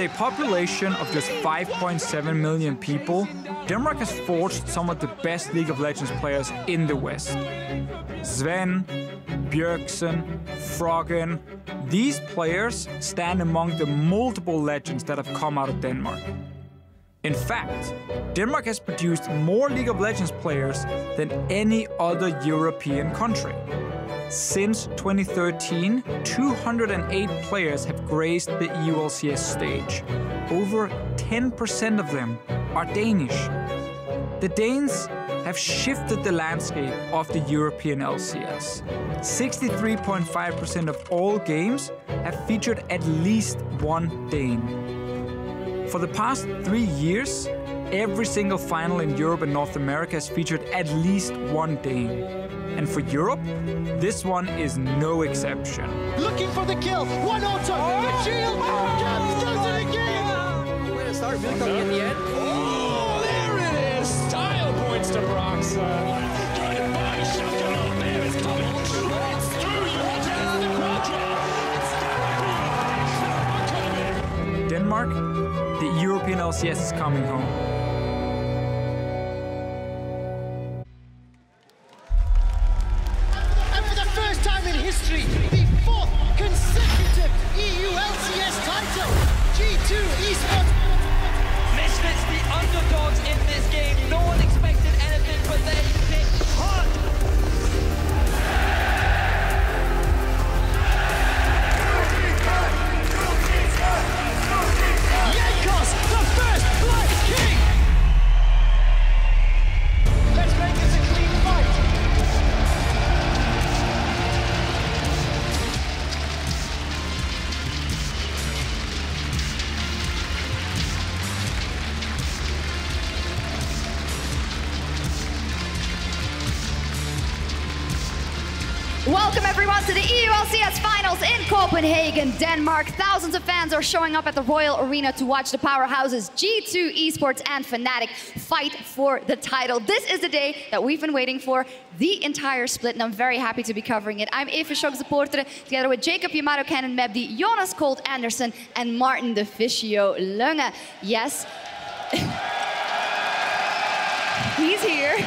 a population of just 5.7 million people, Denmark has forged some of the best League of Legends players in the West. Sven, Bjergsen, Froggen, these players stand among the multiple legends that have come out of Denmark. In fact, Denmark has produced more League of Legends players than any other European country. Since 2013, 208 players have graced the EU-LCS stage. Over 10% of them are Danish. The Danes have shifted the landscape of the European LCS. 63.5% of all games have featured at least one Dane. For the past 3 years, every single final in Europe and North America has featured at least one Dane. And for Europe, this one is no exception. Looking for the kill, one auto, the shield, Caps does it again! We're gonna start really coming in the end. Oh, there it is! Style points to Brox. Good body shot coming out there. It's coming. It's through you. It's the quadra. Denmark, the European LCS is coming home. And for the first time in history, the 4th consecutive EU LCS title, G2 Esports. Misfits, the underdogs in this game. No one expected anything, but they picked hard. Jankos, the first Blood King! Let's make this a clean fight. Welcome everyone to the EU-LCS Finals in Copenhagen, Denmark. Thousands of fans are showing up at the Royal Arena to watch the powerhouses G2 Esports and Fnatic fight for the title. This is the day that we've been waiting for the entire split, and I'm very happy to be covering it. I'm Eva Schock Supporter, together with Jacob Yamato Cannon Mebdi, Jonas Colt Anderson, and Martin de Ficio Lunge. Yes, he's here.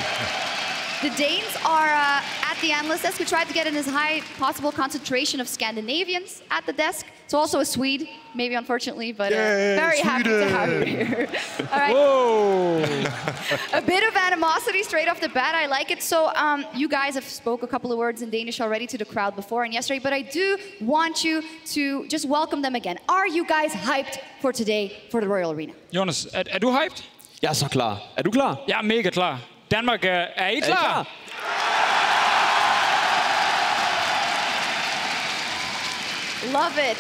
The Danes are at the analyst desk. We tried to get in as high possible concentration of Scandinavians at the desk. It's also a Swede, maybe unfortunately, but very happy to have you here. All right. Whoa! A bit of animosity straight off the bat. I like it. So you guys have spoke a couple of words in Danish already to the crowd before and yesterday, but I do want you to just welcome them again. Are you guys hyped for today for the Royal Arena? Jonas, er du hyped? Jeg er så klar. Er du klar? Jeg er mega klar. Danmark, er I klar? Love it.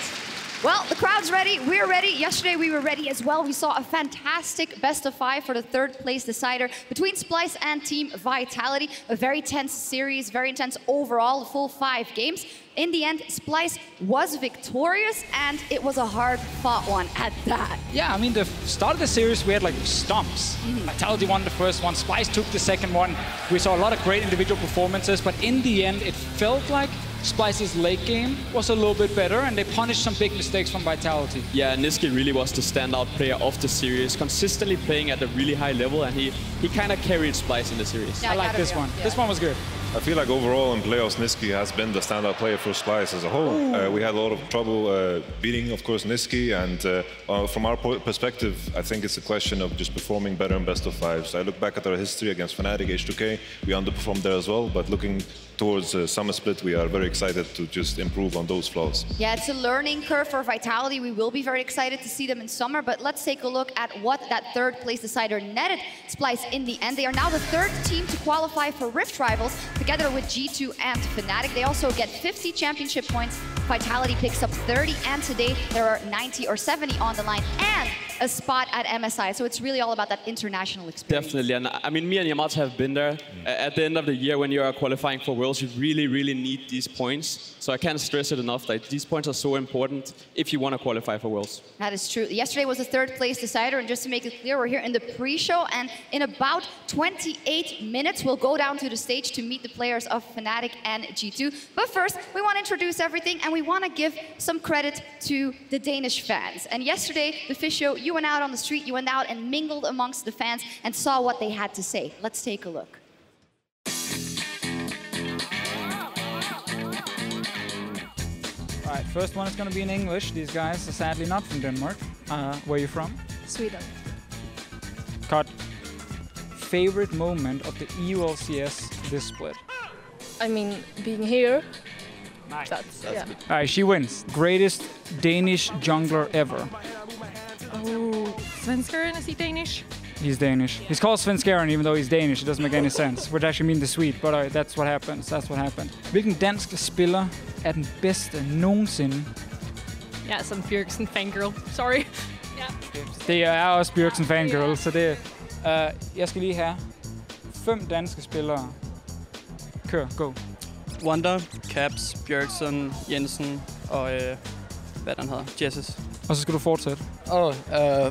Well, the crowd's ready. We're ready. Yesterday, we were ready as well. We saw a fantastic best-of-5 for the 3rd place decider between Splyce and Team Vitality. A very tense series, very intense overall, a full 5 games. In the end, Splyce was victorious, and it was a hard-fought one at that. Yeah, I mean, the start of the series, we had like stomps. Vitality won the first one, Splyce took the second one. We saw a lot of great individual performances, but in the end, it felt like Splyce's late game was a little bit better, and they punished some big mistakes from Vitality. Yeah, Nisqy really was the standout player of the series, consistently playing at a really high level, and he kind of carried Splyce in the series. Yeah, I like this one. Yeah. This one was good. I feel like overall in playoffs, Nisqy has been the standout player for Splyce as a whole. We had a lot of trouble beating, of course, Nisqy, and from our perspective, I think it's a question of just performing better in best-of-5s. So I look back at our history against Fnatic, H2K, we underperformed there as well, but looking towards Summer Split, we are very excited to just improve on those flaws. Yeah, it's a learning curve for Vitality. We will be very excited to see them in summer, but let's take a look at what that 3rd place decider netted Splyce in the end. They are now the 3rd team to qualify for Rift Rivals, together with G2 and Fnatic. They also get 50 championship points. Vitality picks up 30, and today there are 90 or 70 on the line, and a spot at MSI. So it's really all about that international experience. Definitely, and I mean, me and Yamata have been there. At the end of the year, when you are qualifying for Worlds, you really, really need these points. So I can't stress it enough that these points are so important if you want to qualify for Worlds. That is true. Yesterday was the third place decider, and just to make it clear, we're here in the pre-show, and in about 28 minutes, we'll go down to the stage to meet the players of Fnatic and G2. But first, we want to introduce everything, and we want to give some credit to the Danish fans. And yesterday, the Fish Show, you went out on the street, you went out and mingled amongst the fans and saw what they had to say. Let's take a look. All right, first one is going to be in English. These guys are sadly not from Denmark. Where are you from? Sweden. Cut. Favorite moment of the EULCS this split? I mean, being here. Nice. That's yeah. All right, she wins. Greatest Danish jungler ever. Oh, Svenskeren, is he Danish? He's Danish. He's called Svenskeren even though he's Danish. It doesn't make any sense. Which actually means the Swede, but that's what happens. That's what happened. Hvilken dansk spiller er den bedste nogensinde? Ja, som Bjergsen fangirl. Sorry. Ja. Det er også Bjergsen fangirl, så det jeg skal lige have 5 danske spillere. Kør, go. Wonder, Caps, Bjergsen, Jensen og hvad den hedder, Jesses. Og så skal du fortsætte.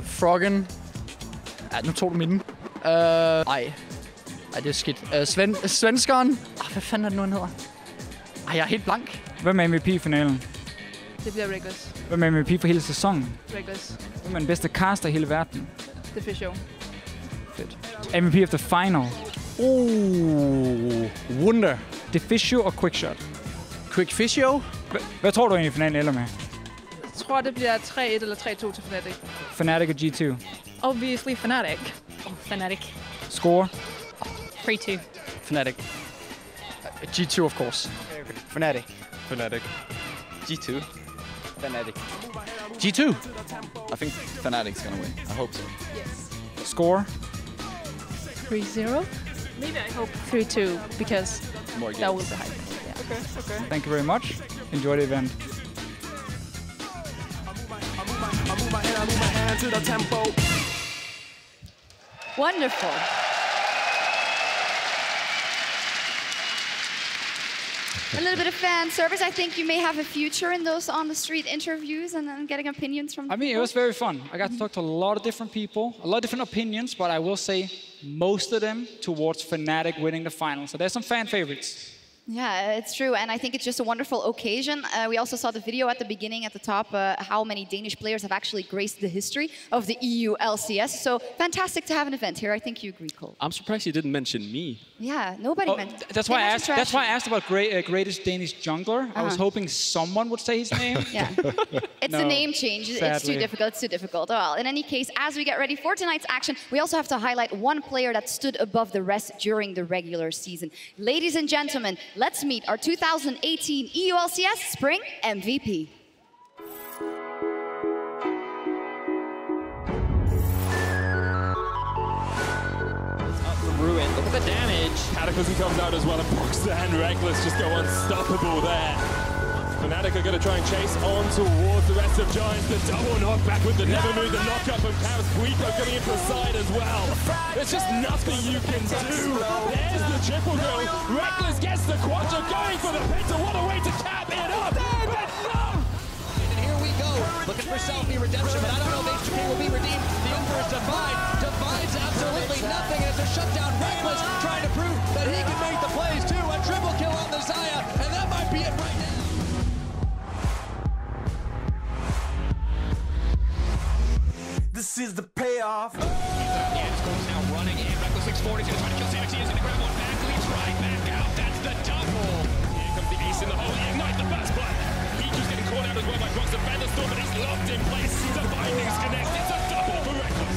Froggen. Ja, nu tog du mine. Ej, det er skidt. Svenskeren. Hvad fanden er det nu, han hedder? Ej, jeg er helt blank. Hvem er MVP i finalen? Det bliver Reckless. Hvem er MVP for hele sæsonen? Reckless. Hvem er den bedste caster i hele verden? The Fish Show. Fedt. MVP of the final? Wonder. The Fish Show og Quickshot? Quick Fish Show. Hvad tror du egentlig finalen ender med? Jeg tror, det bliver 3-1 eller 3-2 til Fnatic. Fnatic og G2? Obviously Fnatic. Fnatic. Score? 3-2. Fnatic. G2, of course. Fnatic. Fnatic. G2. Fnatic. G2. I think Fnatic's gonna win. I hope so. Yes. Score? 3-0. Maybe I hope 3-2 because More games. that will be high. Yeah. Okay. Thank you very much. Enjoy the event. Wonderful. A little bit of fan service. I think you may have a future in those on-the-street interviews and then getting opinions from I mean, it was very fun. I got to talk to a lot of different people, a lot of different opinions, but I will say most of them towards Fnatic winning the final. So there's some fan favorites. Yeah, it's true, and I think it's just a wonderful occasion. We also saw the video at the beginning, at the top, how many Danish players have actually graced the history of the EU LCS. So fantastic to have an event here. I think you agree, Cole. I'm surprised you didn't mention me. Yeah, nobody mentioned. That's why I asked. That's why I asked about greatest Danish jungler. I was hoping someone would say his name. Yeah, it's a name change. It's too difficult. It's too difficult. Well, in any case, as we get ready for tonight's action, we also have to highlight one player that stood above the rest during the regular season. Ladies and gentlemen, let's meet our 2018 EULCS Spring MVP. Ruin. Look at the damage. Cataclysm comes out as well, and Boxer and Reckless just go unstoppable there. Fnatic are going to try and chase on towards the rest of Giants. The double knockback with the never move, the knockup from Caps. Puico coming into the side as well. There's just nothing you can do. There's the triple kill. Reckless gets the quadra, going for the pizza. What a way to cap it up. And here we go, looking for selfie redemption, but I don't know if HTTP will be redeemed. The Uber is Divine. Divine's absolutely nothing, and it's a shutdown. Reckless trying to prove that he can make the plays too. A triple kill on the Xayah, and that might be it right now. This is the payoff. It's now running in. Reckless 640 is going to try to kill Samix. He is going to grab one back. Leaps right back out. That's the double. Here comes the ace in the hole. He ignite the burst blood. Peaches getting caught out as well by Brox and Featherstorm, but he's locked in place. The bindings connect. It's a double for Reckless.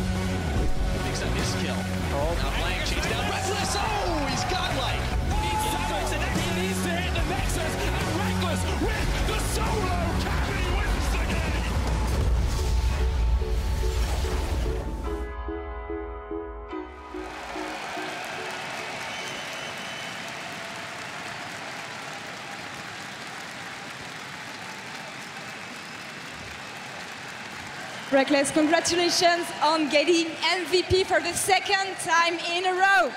Picks up his skill. Now playing, chains down Reckless. Oh, he's godlike. He's Samix, and he needs to hit the Nexus. And Reckless with the solo cap. He wins the game. Reckless, congratulations on getting MVP for the second time in a row.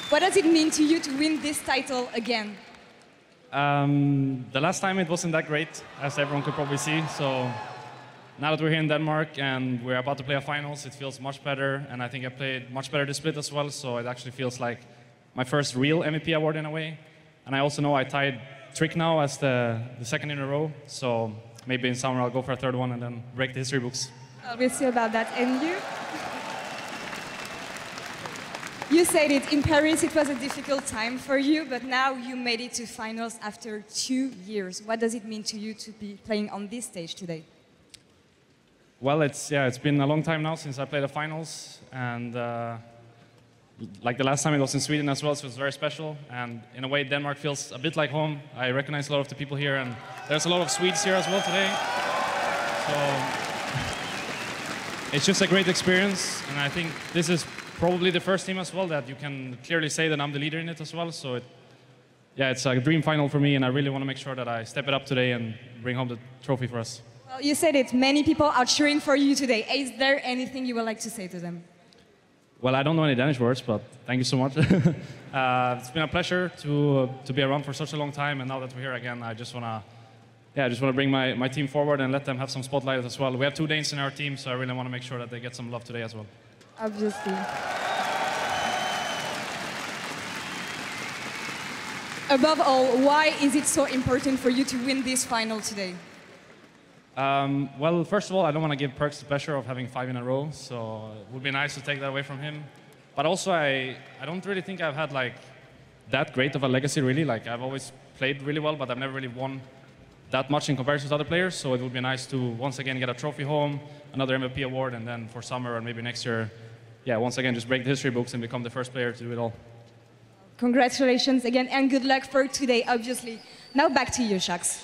What does it mean to you to win this title again? The last time it wasn't that great, as everyone could probably see. So now that we're here in Denmark and we're about to play a finals, it feels much better. And I think I played much better this split as well. So it actually feels like my first real MVP award in a way. And I also know I tied Trick now as the second in a row. So maybe in summer I'll go for a third one and then break the history books. We'll see about that. And you? You said it, in Paris it was a difficult time for you, but now you made it to finals after 2 years. What does it mean to you to be playing on this stage today? Well, it's been a long time now since I played the finals, and like the last time it was in Sweden as well, so it was very special. And in a way, Denmark feels a bit like home. I recognize a lot of the people here, and there's a lot of Swedes here as well today. So it's just a great experience, and I think this is probably the first team as well that you can clearly say that I'm the leader in it as well. So it's a dream final for me, and I really want to make sure that I step it up today and bring home the trophy for us. Well, you said it, many people are cheering for you today. Is there anything you would like to say to them? Well, I don't know any Danish words, but thank you so much. It's been a pleasure to be around for such a long time, and now that we're here again, I just want to bring my team forward and let them have some spotlight as well. We have 2 Danes in our team, so I really want to make sure that they get some love today as well. Obviously. Above all, why is it so important for you to win this final today? Well, first of all, I don't want to give Perkz the pleasure of having 5 in a row, so it would be nice to take that away from him. But also, I don't really think I've had like that great of a legacy, really. Like, I've always played really well, but I've never really won that much in comparison to other players, so it would be nice to once again get a trophy home, another MVP award, and then for summer or maybe next year, once again just break the history books and become the first player to do it all. Congratulations again, and good luck for today, obviously. Now back to you, Shax.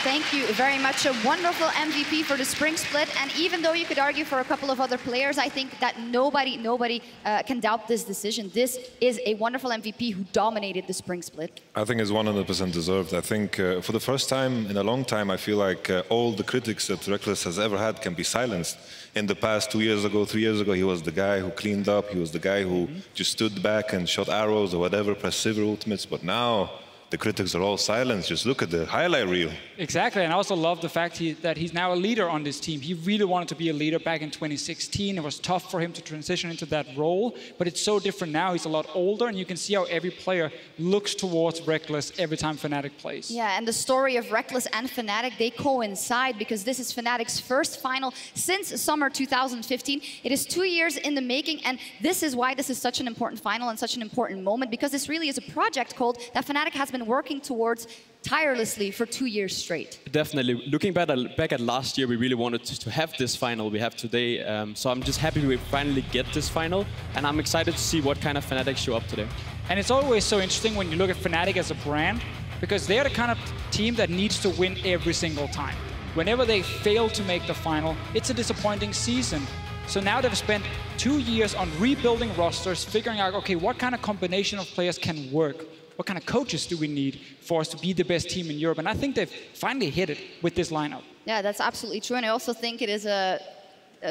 Thank you very much. A wonderful MVP for the spring split. And even though you could argue for a couple of other players, I think that nobody can doubt this decision. This is a wonderful MVP who dominated the spring split. I think it's 100% deserved. I think for the first time in a long time, I feel like all the critics that Reckless has ever had can be silenced. In the past 2 years ago, 3 years ago, he was the guy who cleaned up. He was the guy who just stood back and shot arrows or whatever, pressed silver ultimates. But now, the critics are all silenced. Just look at the highlight reel. Exactly, and I also love the fact that he's now a leader on this team. He really wanted to be a leader back in 2016. It was tough for him to transition into that role, but it's so different now. He's a lot older, and you can see how every player looks towards Reckless every time Fnatic plays. Yeah, and the story of Reckless and Fnatic, they coincide because this is Fnatic's first final since summer 2015. It is 2 years in the making, and this is why this is such an important final and such an important moment, because this really is a project called that Fnatic has been working towards tirelessly for 2 years straight. Definitely. Looking back at last year, we really wanted to have this final we have today. So I'm just happy we finally get this final, and I'm excited to see what kind of Fnatic show up today. And it's always so interesting when you look at Fnatic as a brand, because they're the kind of team that needs to win every single time. Whenever they fail to make the final, it's a disappointing season. So now they've spent 2 years on rebuilding rosters, figuring out, okay, what kind of combination of players can work? What kind of coaches do we need for us to be the best team in Europe? And I think they've finally hit it with this lineup. Yeah, that's absolutely true. And I also think it is a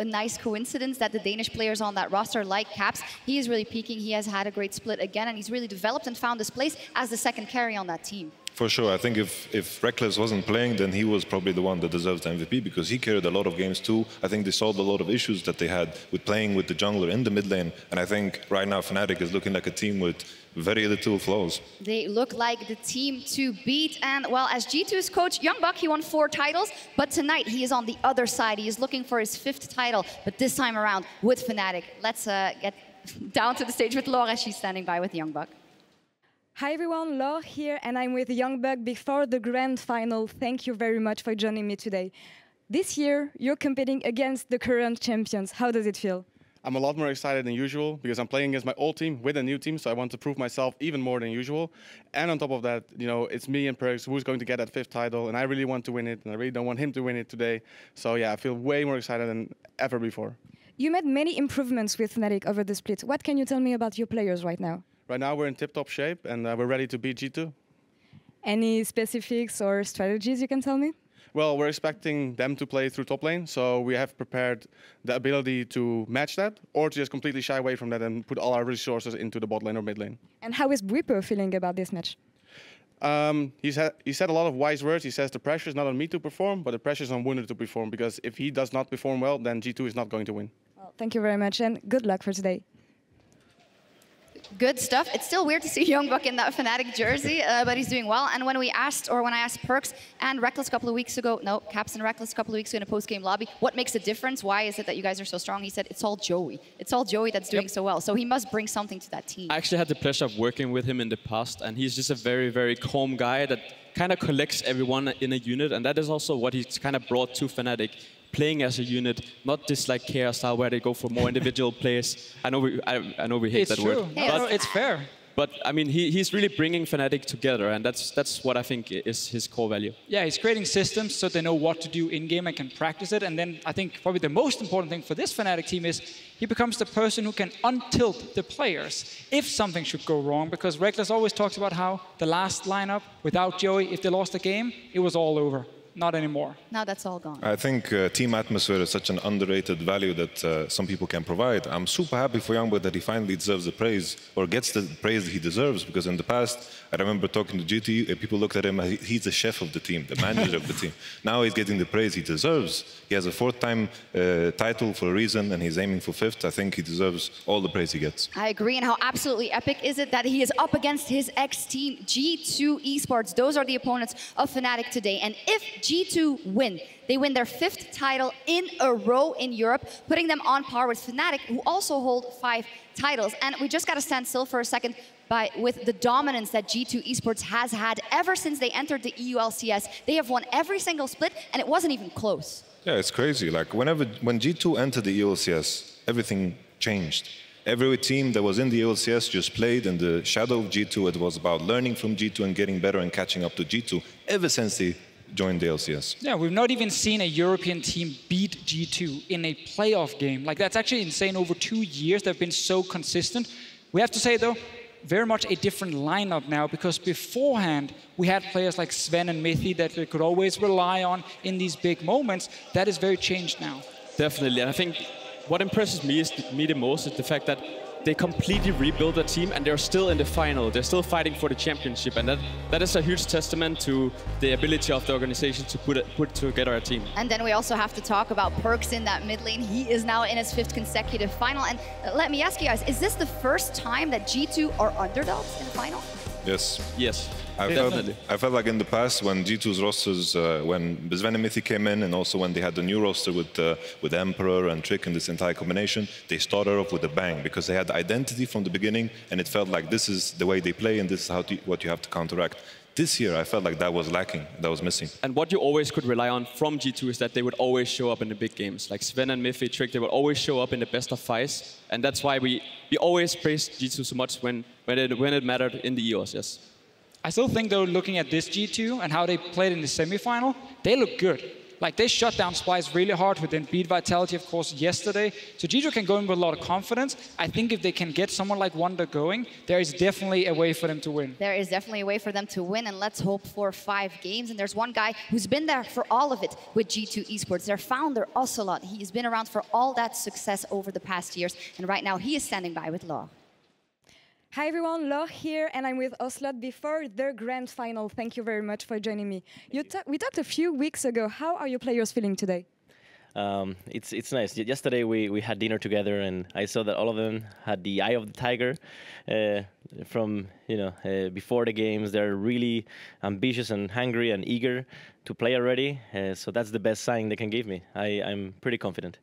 nice coincidence that the Danish players on that roster, like Caps, he is really peaking. He has had a great split again, and he's really developed and found his place as the second carry on that team. For sure. I think if Reckless wasn't playing, then he was probably the one that deserves the MVP, because he carried a lot of games too. I think they solved a lot of issues that they had with playing with the jungler in the mid lane. And I think right now Fnatic is looking like a team with very little flaws. They look like the team to beat. And well, as G2's coach, Youngbuck, he won 4 titles. But tonight he is on the other side. He is looking for his 5th title, but this time around with Fnatic. Let's get down to the stage with Laura. She's standing by with Youngbuck. Hi everyone, Laure here, and I'm with Youngbuck before the grand final. Thank you very much for joining me today. This year, you're competing against the current champions. How does it feel? I'm a lot more excited than usual because I'm playing against my old team with a new team, so I want to prove myself even more than usual. And on top of that, you know, it's me and Perkz who's going to get that 5th title, and I really want to win it, and I really don't want him to win it today. So yeah, I feel way more excited than ever before. You made many improvements with Fnatic over the split. What can you tell me about your players right now? Right now we're in tip-top shape and we're ready to beat G2. Any specifics or strategies you can tell me? Well, we're expecting them to play through top lane, so we have prepared the ability to match that or to just completely shy away from that and put all our resources into the bot lane or mid lane. And how is Bwipo feeling about this match? He said a lot of wise words. He says the pressure is not on me to perform, but the pressure is on Wunder to perform, because if he does not perform well, then G2 is not going to win. Well, thank you very much and good luck for today. Good stuff. It's still weird to see Youngbuck in that Fnatic jersey, but he's doing well. And when I asked Perkz and Rekkles a couple of weeks ago, no, Caps and Rekkles a couple of weeks ago in a post-game lobby, what makes a difference? Why is it that you guys are so strong? He said, it's all Joey. It's all Joey that's doing so well. So he must bring something to that team. I actually had the pleasure of working with him in the past, and he's just a very, very calm guy that kind of collects everyone in a unit, and that is also what he's kind of brought to Fnatic. Playing as a unit, not this like chaos style where they go for more individual plays. I know we hate that word. It's true. It's fair. But I mean, he's really bringing Fnatic together, and that's what I think is his core value. Yeah, he's creating systems so they know what to do in game and can practice it. And then I think probably the most important thing for this Fnatic team is he becomes the person who can untilt the players if something should go wrong. Because Rekkles always talks about how the last lineup without Joey, if they lost the game, it was all over. Not anymore. Now that's all gone. I think team atmosphere is such an underrated value that some people can provide. I'm super happy for Youngbuck that he finally deserves the praise, or gets the praise he deserves, because in the past, I remember talking to GT, people looked at him as he's the chef of the team, the manager of the team. Now he's getting the praise he deserves. He has a 4th-time title for a reason, and he's aiming for 5th. I think he deserves all the praise he gets. I agree, and how absolutely epic is it that he is up against his ex-team, G2 Esports. Those are the opponents of Fnatic today, and if G2 win, they win their 5th title in a row in Europe, putting them on par with Fnatic, who also hold 5 titles. And we just got to stand still for a second with the dominance that G2 Esports has had ever since they entered the EU LCS. They have won every single split, and it wasn't even close. Yeah, it's crazy. Like when G2 entered the ELCS, everything changed. Every team that was in the ELCS just played in the shadow of G2. It was about learning from G2 and getting better and catching up to G2 ever since they joined the LCS. Yeah, we've not even seen a European team beat G2 in a playoff game. Like, that's actually insane. Over 2 years, they've been so consistent. We have to say, though, very much a different lineup now, because beforehand, we had players like Sven and Mithy that they could always rely on in these big moments. That is very changed now. Definitely, and I think what impresses me the most is the fact that they completely rebuilt the team, and they're still in the final. They're still fighting for the championship, and that is a huge testament to the ability of the organization to put together a team. And then we also have to talk about Perkz in that mid lane. He is now in his 5th consecutive final. And let me ask you guys, is this the first time that G2 are underdogs in the final? Yes. Yes. I felt like in the past when G2's rosters, when Sven and Mithy came in, and also when they had the new roster with Emperor and Trick and this entire combination, they started off with a bang, because they had the identity from the beginning, and it felt like this is the way they play, and this is what you have to counteract. This year, I felt like that was lacking, that was missing. And what you always could rely on from G2 is that they would always show up in the big games. Like Sven and Mithy, Trick, they would always show up in the best of 5s. And that's why we always praised G2 so much when it mattered in the EOS, yes. I still think, though, looking at this G2 and how they played in the semi-final, they look good. Like, they shut down Splyce really hard, who then beat Vitality, of course, yesterday. So G2 can go in with a lot of confidence. I think if they can get someone like Wunder going, there is definitely a way for them to win. There is definitely a way for them to win, and let's hope for 5 games. And there's one guy who's been there for all of it with G2 Esports, their founder, Ocelot. He's been around for all that success over the past years, and right now he is standing by with Law. Hi everyone, Laure here, and I'm with Ocelot before the grand final. Thank you very much for joining me. We talked a few weeks ago. How are your players feeling today? It's nice. Yesterday we had dinner together, and I saw that all of them had the eye of the tiger. From before the games, they're really ambitious and hungry and eager to play already. So that's the best sign they can give me. I'm pretty confident.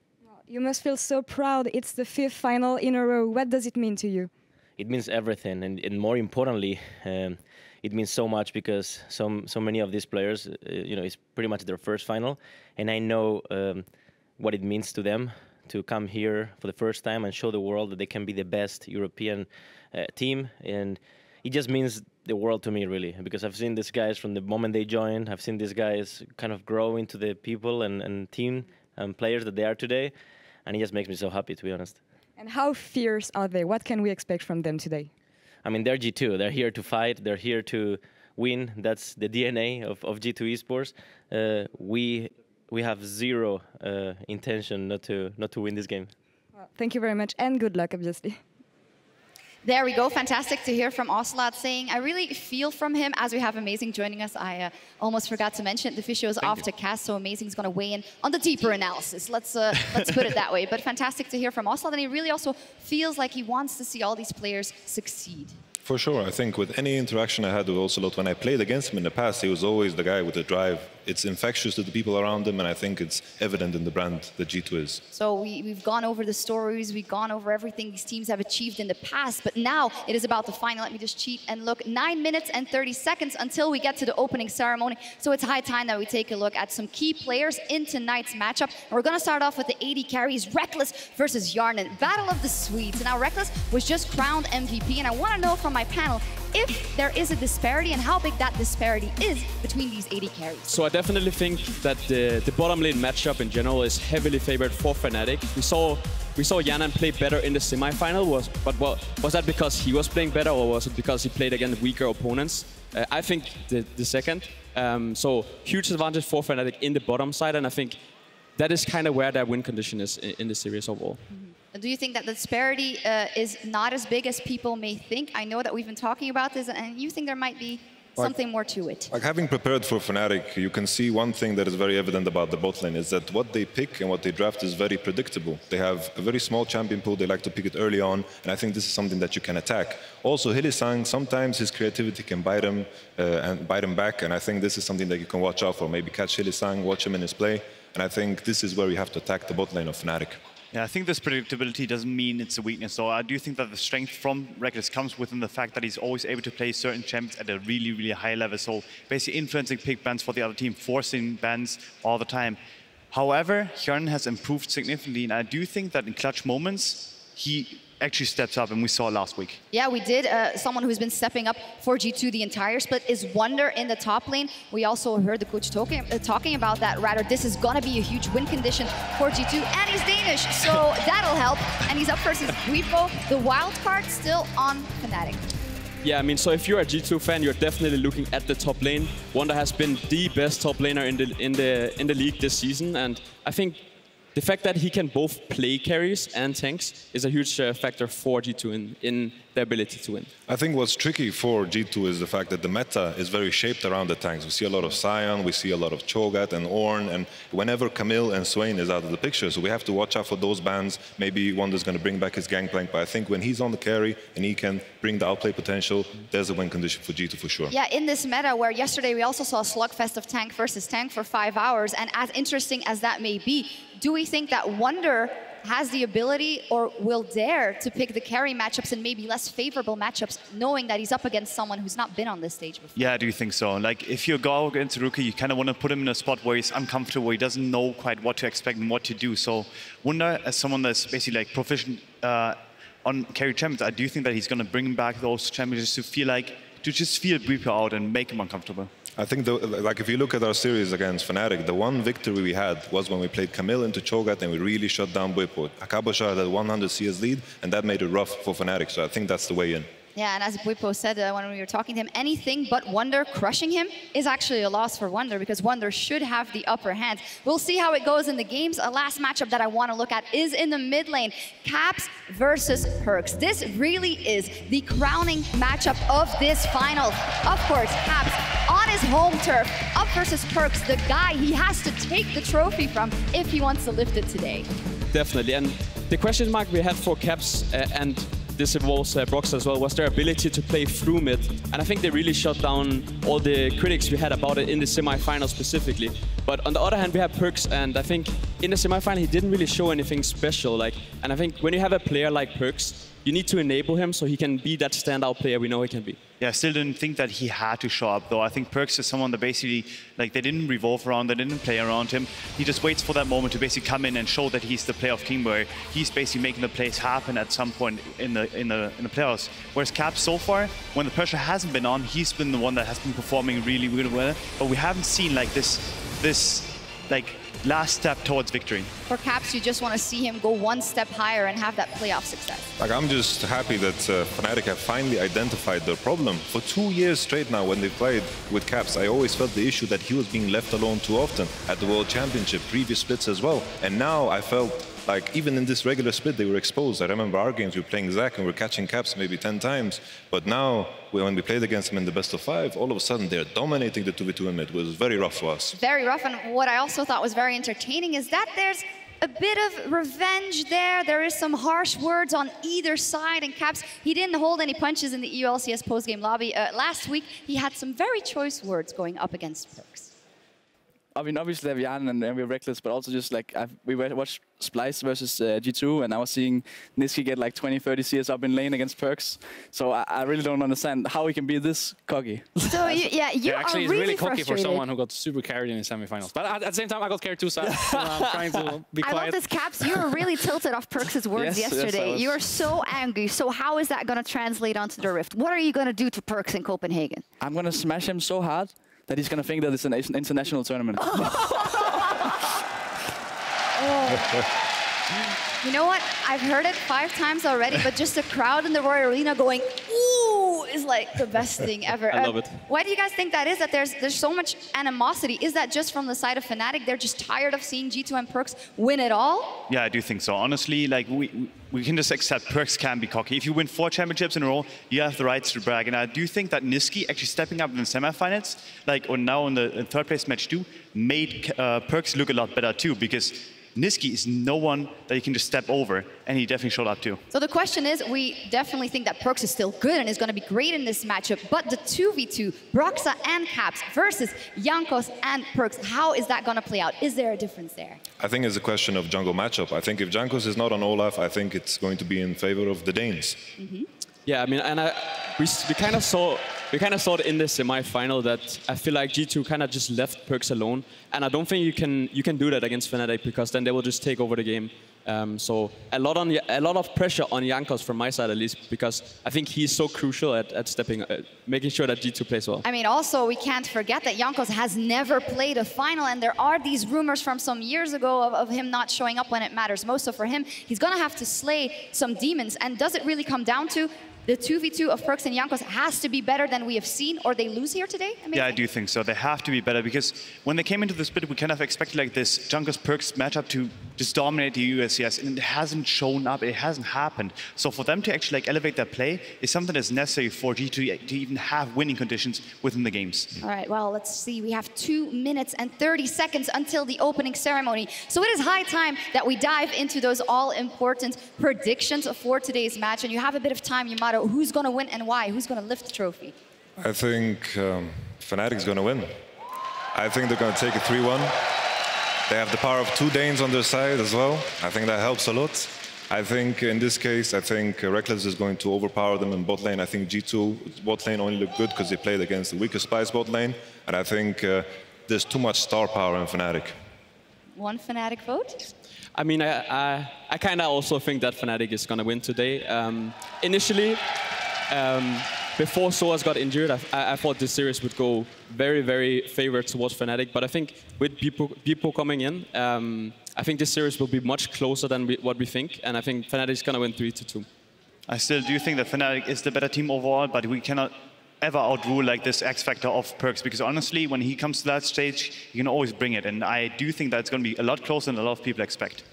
You must feel so proud. It's the 5th final in a row. What does it mean to you? It means everything, and more importantly, it means so much, because so many of these players, it's pretty much their first final, and I know what it means to them to come here for the first time and show the world that they can be the best European team, and it just means the world to me, really, because I've seen these guys from the moment they joined. I've seen these guys kind of grow into the people and team and players that they are today. and it just makes me so happy, to be honest. And how fierce are they? What can we expect from them today? I mean, they're G2. They're here to fight. They're here to win. That's the DNA of G2 Esports. We have zero intention not to win this game. Well, thank you very much, and good luck, obviously. There we go. Fantastic to hear from Ocelot saying, I really feel from him as we have Amazing joining us. I almost forgot to mention the Fisio is off to cast, so Amazing is going to weigh in on the deeper analysis. Let's put it that way. But fantastic to hear from Ocelot, and he really also feels like he wants to see all these players succeed. For sure. I think with any interaction I had with Ocelot, when I played against him in the past, he was always the guy with the drive. It's infectious to the people around him, and I think it's evident in the brand that G2 is. So we've gone over the stories, we've gone over everything these teams have achieved in the past, but now it is about the final. Let me just cheat and look. 9 minutes and 30 seconds until we get to the opening ceremony. So it's high time that we take a look at some key players in tonight's matchup. And we're going to start off with the AD carries, Rekkles versus Yarnen. Battle of the Swedes. Now Rekkles was just crowned MVP, and I want to know from my panel if there is a disparity and how big that disparity is between these AD carries. So I definitely think that the bottom lane matchup in general is heavily favored for Fnatic. We saw Yarnen play better in the semi-final, but was that because he was playing better, or was it because he played against weaker opponents? I think the second. So huge advantage for Fnatic in the bottom side, and I think that is kind of where their win condition is in the series overall. Do you think that the disparity is not as big as people may think? I know that we've been talking about this, and you think there might be something more to it. Like having prepared for Fnatic, you can see one thing that is very evident about the bot lane is that what they pick and what they draft is very predictable. They have a very small champion pool, they like to pick it early on, and I think this is something that you can attack. Also, Hylissang, sometimes his creativity can bite him and bite him back, and I think this is something that you can watch out for. Maybe catch Hylissang, watch him in his play, and I think this is where you have to attack the bot lane of Fnatic. Yeah, I think this predictability doesn't mean it's a weakness. So I do think that the strength from Rekkles comes within the fact that he's always able to play certain champions at a really, really high level. So basically influencing pick bans for the other team, forcing bans all the time. However, Yarnen has improved significantly, and I do think that in clutch moments, he actually steps up, and we saw last week. Yeah, we did. Someone who's been stepping up for G2 the entire split is Wunder in the top lane. We also heard the coach talking about that. Rather, this is going to be a huge win condition for G2, and he's Danish, so that'll help. And he's up versus Bwipo. The wild card still on Fnatic. Yeah, I mean, so if you're a G2 fan, you're definitely looking at the top lane. Wunder has been the best top laner in the league this season, and I think the fact that he can both play carries and tanks is a huge factor for G2 in their ability to win. I think what's tricky for G2 is the fact that the meta is very shaped around the tanks. We see a lot of Sion, we see a lot of Cho'Gath and Ornn, and whenever Camille and Swain is out of the picture, so we have to watch out for those bans. Maybe Wunder's going to bring back his Gangplank, but I think when he's on the carry and he can bring the outplay potential, there's a win condition for G2 for sure. Yeah, in this meta where yesterday we also saw a slugfest of tank versus tank for 5 hours, and as interesting as that may be, do we think that Wunder has the ability or will dare to pick the carry matchups and maybe less favorable matchups, knowing that he's up against someone who's not been on this stage before? Yeah, I do think so. Like, if you go against a rookie, you kind of want to put him in a spot where he's uncomfortable, he doesn't know quite what to expect and what to do. So Wunder, as someone that's basically like proficient on carry champions, I do think that he's going to bring back those champions to just feel Bwipo out and make him uncomfortable. I think, like, if you look at our series against Fnatic, the one victory we had was when we played Camille into Cho'Gath and we really shut down Bwipo. Akabosha had a 100 CS lead, and that made it rough for Fnatic, so I think that's the way in. Yeah, and as Bwipo said when we were talking to him, anything but Wunder crushing him is actually a loss for Wunder, because Wunder should have the upper hand. We'll see how it goes in the games. A last matchup that I want to look at is in the mid lane, Caps versus Perkz. This really is the crowning matchup of this final. Of course, Caps on his home turf, up versus Perkz, the guy he has to take the trophy from if he wants to lift it today. Definitely, and the question mark we had for Caps and this involves Brox as well, was their ability to play through mid. And I think they really shut down all the critics we had about it in the semi-final specifically. But on the other hand, we have Perkz, and I think in the semi-final he didn't really show anything special. And I think when you have a player like Perkz, you need to enable him so he can be that standout player we know he can be. Yeah, I still didn't think that he had to show up, though. I think Perkz is someone that basically, like, they didn't revolve around, they didn't play around him. He just waits for that moment to basically come in and show that he's the player of team, where he's basically making the plays happen at some point in the playoffs. Whereas Caps, so far, when the pressure hasn't been on, he's been the one that has been performing really, really well. But we haven't seen like this like last step towards victory. For Caps, you just want to see him go one step higher and have that playoff success. Like, I'm just happy that Fnatic have finally identified their problem. For 2 years straight now, when they played with Caps, I always felt the issue that he was being left alone too often at the World Championship, previous splits as well. And now I felt like even in this regular split, they were exposed. I remember our games, we were playing Zach and we were catching Caps maybe 10 times. But now, when we played against them in the best of 5, all of a sudden they're dominating the 2v2 in mid. It was very rough for us. Very rough, and what I also thought was very entertaining is that there's a bit of revenge there. There is some harsh words on either side, and Caps, he didn't hold any punches in the EULCS postgame lobby. Last week, he had some very choice words going up against Perkz. I mean, obviously Jan and we're Rekkles, but also just like we watched Splyce versus G2, and I was seeing Nisqy get like 20-30 CS up in lane against Perkz. So I really don't understand how he can be this cocky. So you actually, are it's really cocky for frustrated. someone who got super carried in the semifinals. But at the same time, I got carried too, so I'm trying to be quiet. I love this, Caps. You were really tilted off Perkz' words yesterday. Yes, you were so angry. So how is that going to translate onto the Rift? What are you going to do to Perkz in Copenhagen? I'm going to smash him so hard that he's going to think that it's an international tournament. You know what? I've heard it 5 times already, but just a crowd in the Royal Arena going, ooh, is like the best thing ever. I love it. Why do you guys think that is, that there's so much animosity? Is that just from the side of Fnatic? They're just tired of seeing G2 and Perkz win it all? Yeah, I do think so. Honestly, like we can just accept Perkz can be cocky. If you win 4 championships in a row, you have the rights to brag. And I do think that Nisqy actually stepping up in the semifinals, like or now in the third place match 2, made Perkz look a lot better too, because Nisqy is no one that you can just step over, and he definitely showed up too. So the question is, we definitely think that Perkz is still good and is going to be great in this matchup, but the 2v2, Broxah and Caps versus Jankos and Perkz, how is that going to play out? Is there a difference there? I think it's a question of jungle matchup. I think if Jankos is not on Olaf, I think it's going to be in favor of the Danes. Mm-hmm. Yeah, I mean, and we kind of saw it in the semi-final that I feel like G2 kind of just left Perkz alone, and I don't think you can do that against Fnatic, because then they will just take over the game. So a lot of pressure on Jankos from my side at least, because I think he's so crucial at making sure that G2 plays well. I mean, also we can't forget that Jankos has never played a final, and there are these rumors from some years ago of him not showing up when it matters most. So for him, he's gonna have to slay some demons. And does it really come down to the 2v2 of Perkz and Jankos has to be better than we have seen, or they lose here today? Yeah, I do think so. They have to be better, because when they came into the split, we kind of expected like this Jankos-Perkz matchup to just dominate the USCS, and it hasn't shown up, it hasn't happened. So for them to actually like elevate their play is something that's necessary for G2 to even have winning conditions within the games. All right, well, let's see. We have 2 minutes and 30 seconds until the opening ceremony. So it is high time that we dive into those all-important predictions for today's match. And you have a bit of time, Yamato. Who's going to win and why? Who's going to lift the trophy? I think Fnatic's going to win. I think they're going to take it 3-1. They have the power of 2 Danes on their side as well. I think that helps a lot. I think in this case, I think Rekkles is going to overpower them in bot lane. I think G2 bot lane only looked good because they played against the weaker Splyce bot lane. And I think there's too much star power in Fnatic. One Fnatic vote? I mean, I kind of also think that Fnatic is going to win today. Initially, before Soaz got injured, I thought this series would go very, very favored towards Fnatic. But I think with Bepo coming in, I think this series will be much closer than what we think. And I think Fnatic is going to win 3-2. I still do think that Fnatic is the better team overall, but we cannot ever outrule like this X factor of Perkz, because honestly, when he comes to that stage, he can always bring it. And I do think that it's going to be a lot closer than a lot of people expect.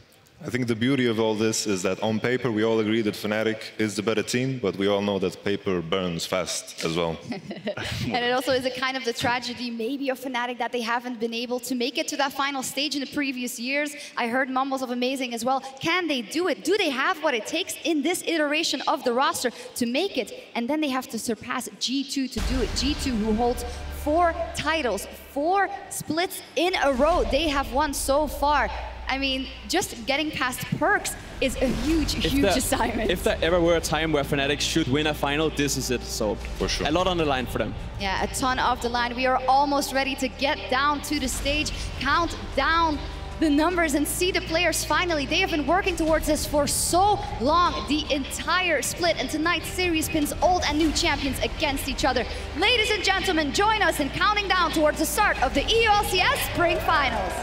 I think the beauty of all this is that on paper, we all agree that Fnatic is the better team, but we all know that paper burns fast as well. And it also is a kind of the tragedy maybe of Fnatic that they haven't been able to make it to that final stage in the previous years. I heard mumbles of amazing as well. Can they do it? Do they have what it takes in this iteration of the roster to make it? And then they have to surpass G2 to do it. G2 who holds 4 titles, 4 splits in a row they have won so far. I mean, just getting past Perkz is a huge, huge assignment. If there ever were a time where Fnatic should win a final, this is it. So for sure, a lot on the line for them. Yeah, a ton off the line. We are almost ready to get down to the stage, count down the numbers and see the players finally. They have been working towards this for so long, the entire split. And tonight's series pins old and new champions against each other. Ladies and gentlemen, join us in counting down towards the start of the EULCS Spring Finals.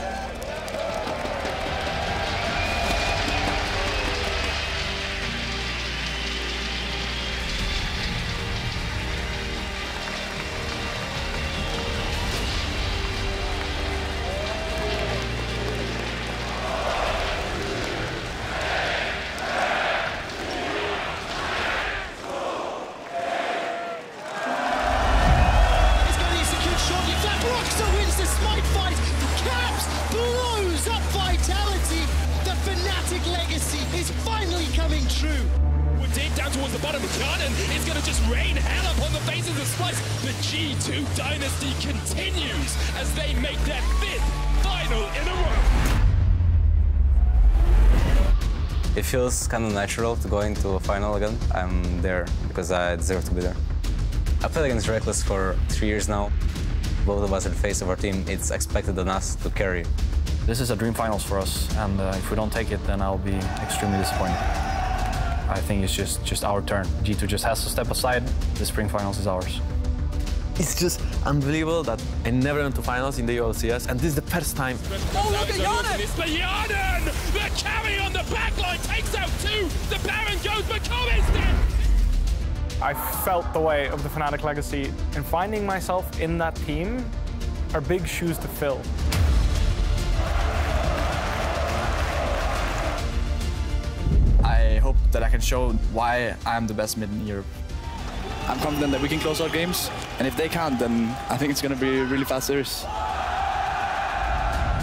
towards the bottom. Jarnan is going to just rain hell upon the faces of Splyce. The G2 dynasty continues as they make their 5th final in a row. It feels kind of natural to go into a final again. I'm there because I deserve to be there. I played against Rekkles for 3 years now. Both of us are the face of our team. It's expected on us to carry. This is a dream finals for us, and if we don't take it, then I'll be extremely disappointed. I think it's just our turn. G2 just has to step aside. The spring finals is ours. It's just unbelievable that I never went to finals in the ULCS, and this is the first time. Oh, look at Jarnan! It's for Jarnan! The carry on the backline takes out 2. The Baron goes, McComm is dead! I felt the weight of the Fnatic legacy, and finding myself in that team are big shoes to fill. I hope that I can show why I'm the best mid in Europe. I'm confident that we can close our games, and if they can't, then I think it's going to be a really fast series.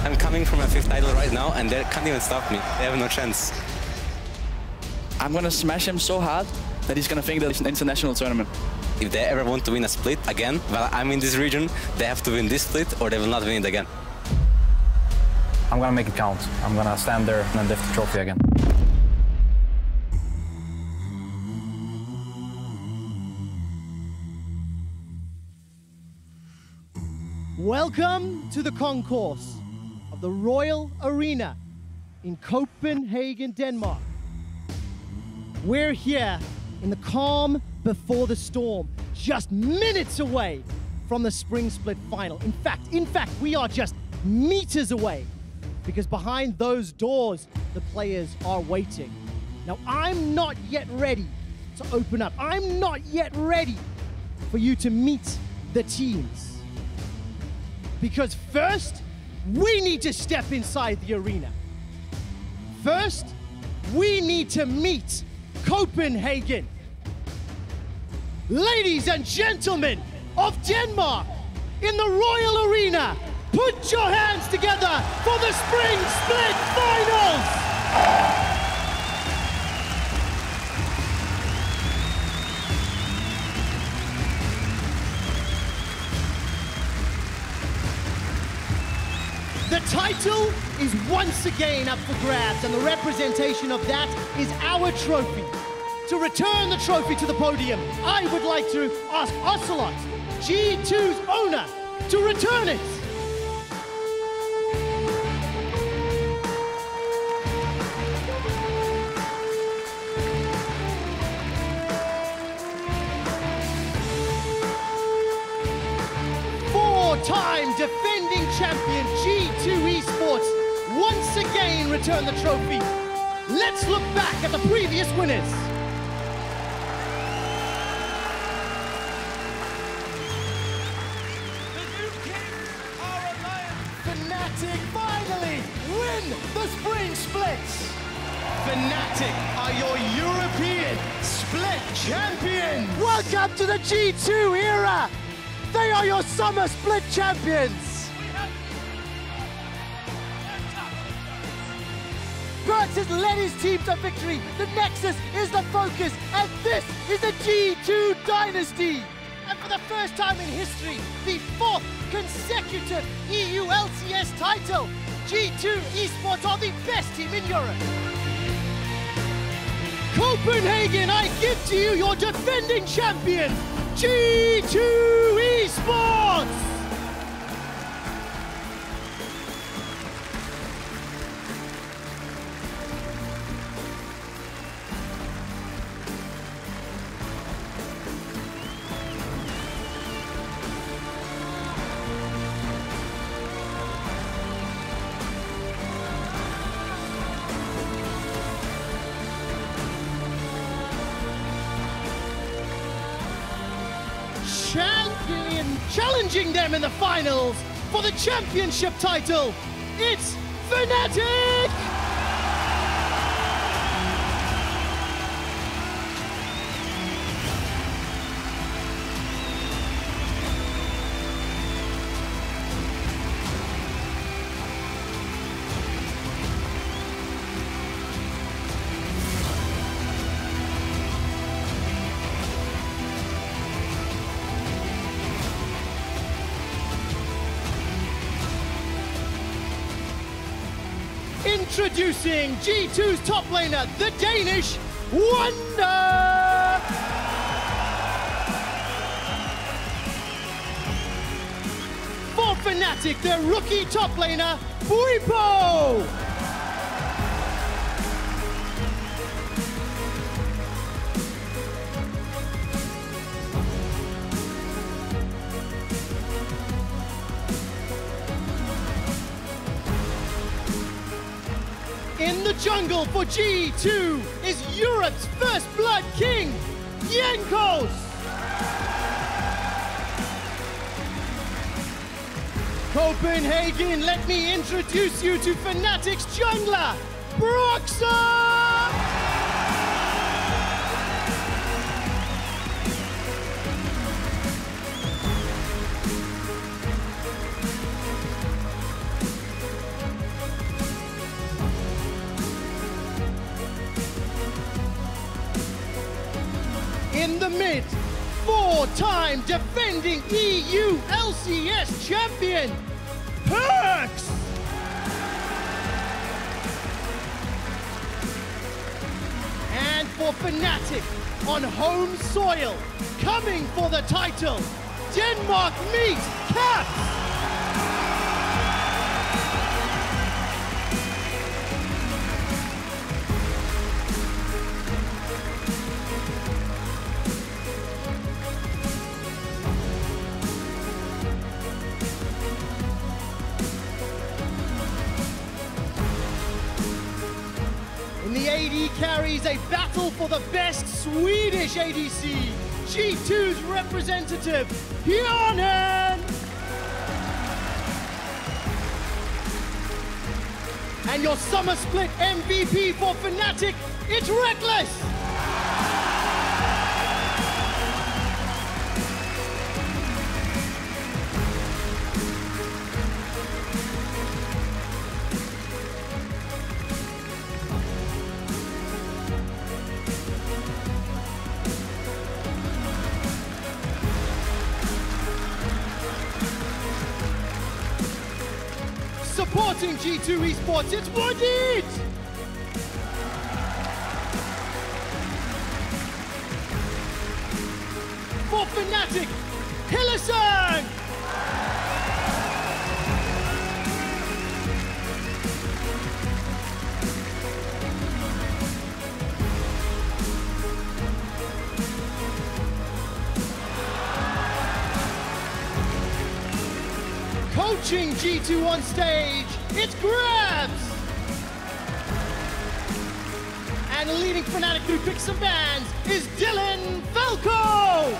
I'm coming from a 5th title right now, and they can't even stop me. They have no chance. I'm going to smash him so hard that he's going to think that it's an international tournament. If they ever want to win a split again, while I'm in this region, they have to win this split or they will not win it again. I'm going to make it count. I'm going to stand there and lift the trophy again. Welcome to the concourse of the Royal Arena in Copenhagen, Denmark. We're here in the calm before the storm, just minutes away from the Spring Split final. In fact, we are just meters away, because behind those doors, the players are waiting. Now, I'm not yet ready to open up. I'm not yet ready for you to meet the teams. Because first, we need to step inside the arena. First, we need to meet Copenhagen. Ladies and gentlemen of Denmark, in the Royal Arena, put your hands together for the Spring Split Finals! The title is once again up for grabs, and the representation of that is our trophy. To return the trophy to the podium, I would like to ask Ocelot, G2's owner, to return it. Four-time defending champion G2 Esports once again return the trophy. Let's look back at the previous winners. Fnatic finally win the Spring Splits. Fnatic are your European Split champions. Welcome to the G2 era. They are your Summer Split champions. Perkz has led his team to victory. The Nexus is the focus, and this is the G2 dynasty. And for the first time in history, the 4th consecutive EU LCS title. G2 Esports are the best team in Europe. Copenhagen, I give to you your defending champion, G2 Esports! Challenging them in the finals for the championship title, it's Fnatic! Introducing G2's top laner, the Danish Wonder! For Fnatic, their rookie top laner, Bwipo! In the jungle for G2 is Europe's first blood king, Jankos! Copenhagen, let me introduce you to Fnatic's jungler, Broxah! In the mid, four-time defending EU LCS champion, Perkz! And for Fnatic, on home soil, coming for the title, Denmark meet Caps! In the AD carries, a battle for the best Swedish ADC, G2's representative, Björnen! And your summer split MVP for Fnatic, it's Rekkles! Supporting G2 Esports, it's Wadid! For Fnatic, Hylissang! Coaching G2 on stage, it's Grabs! And leading Fnatic through picks and bans is Dylan Falco!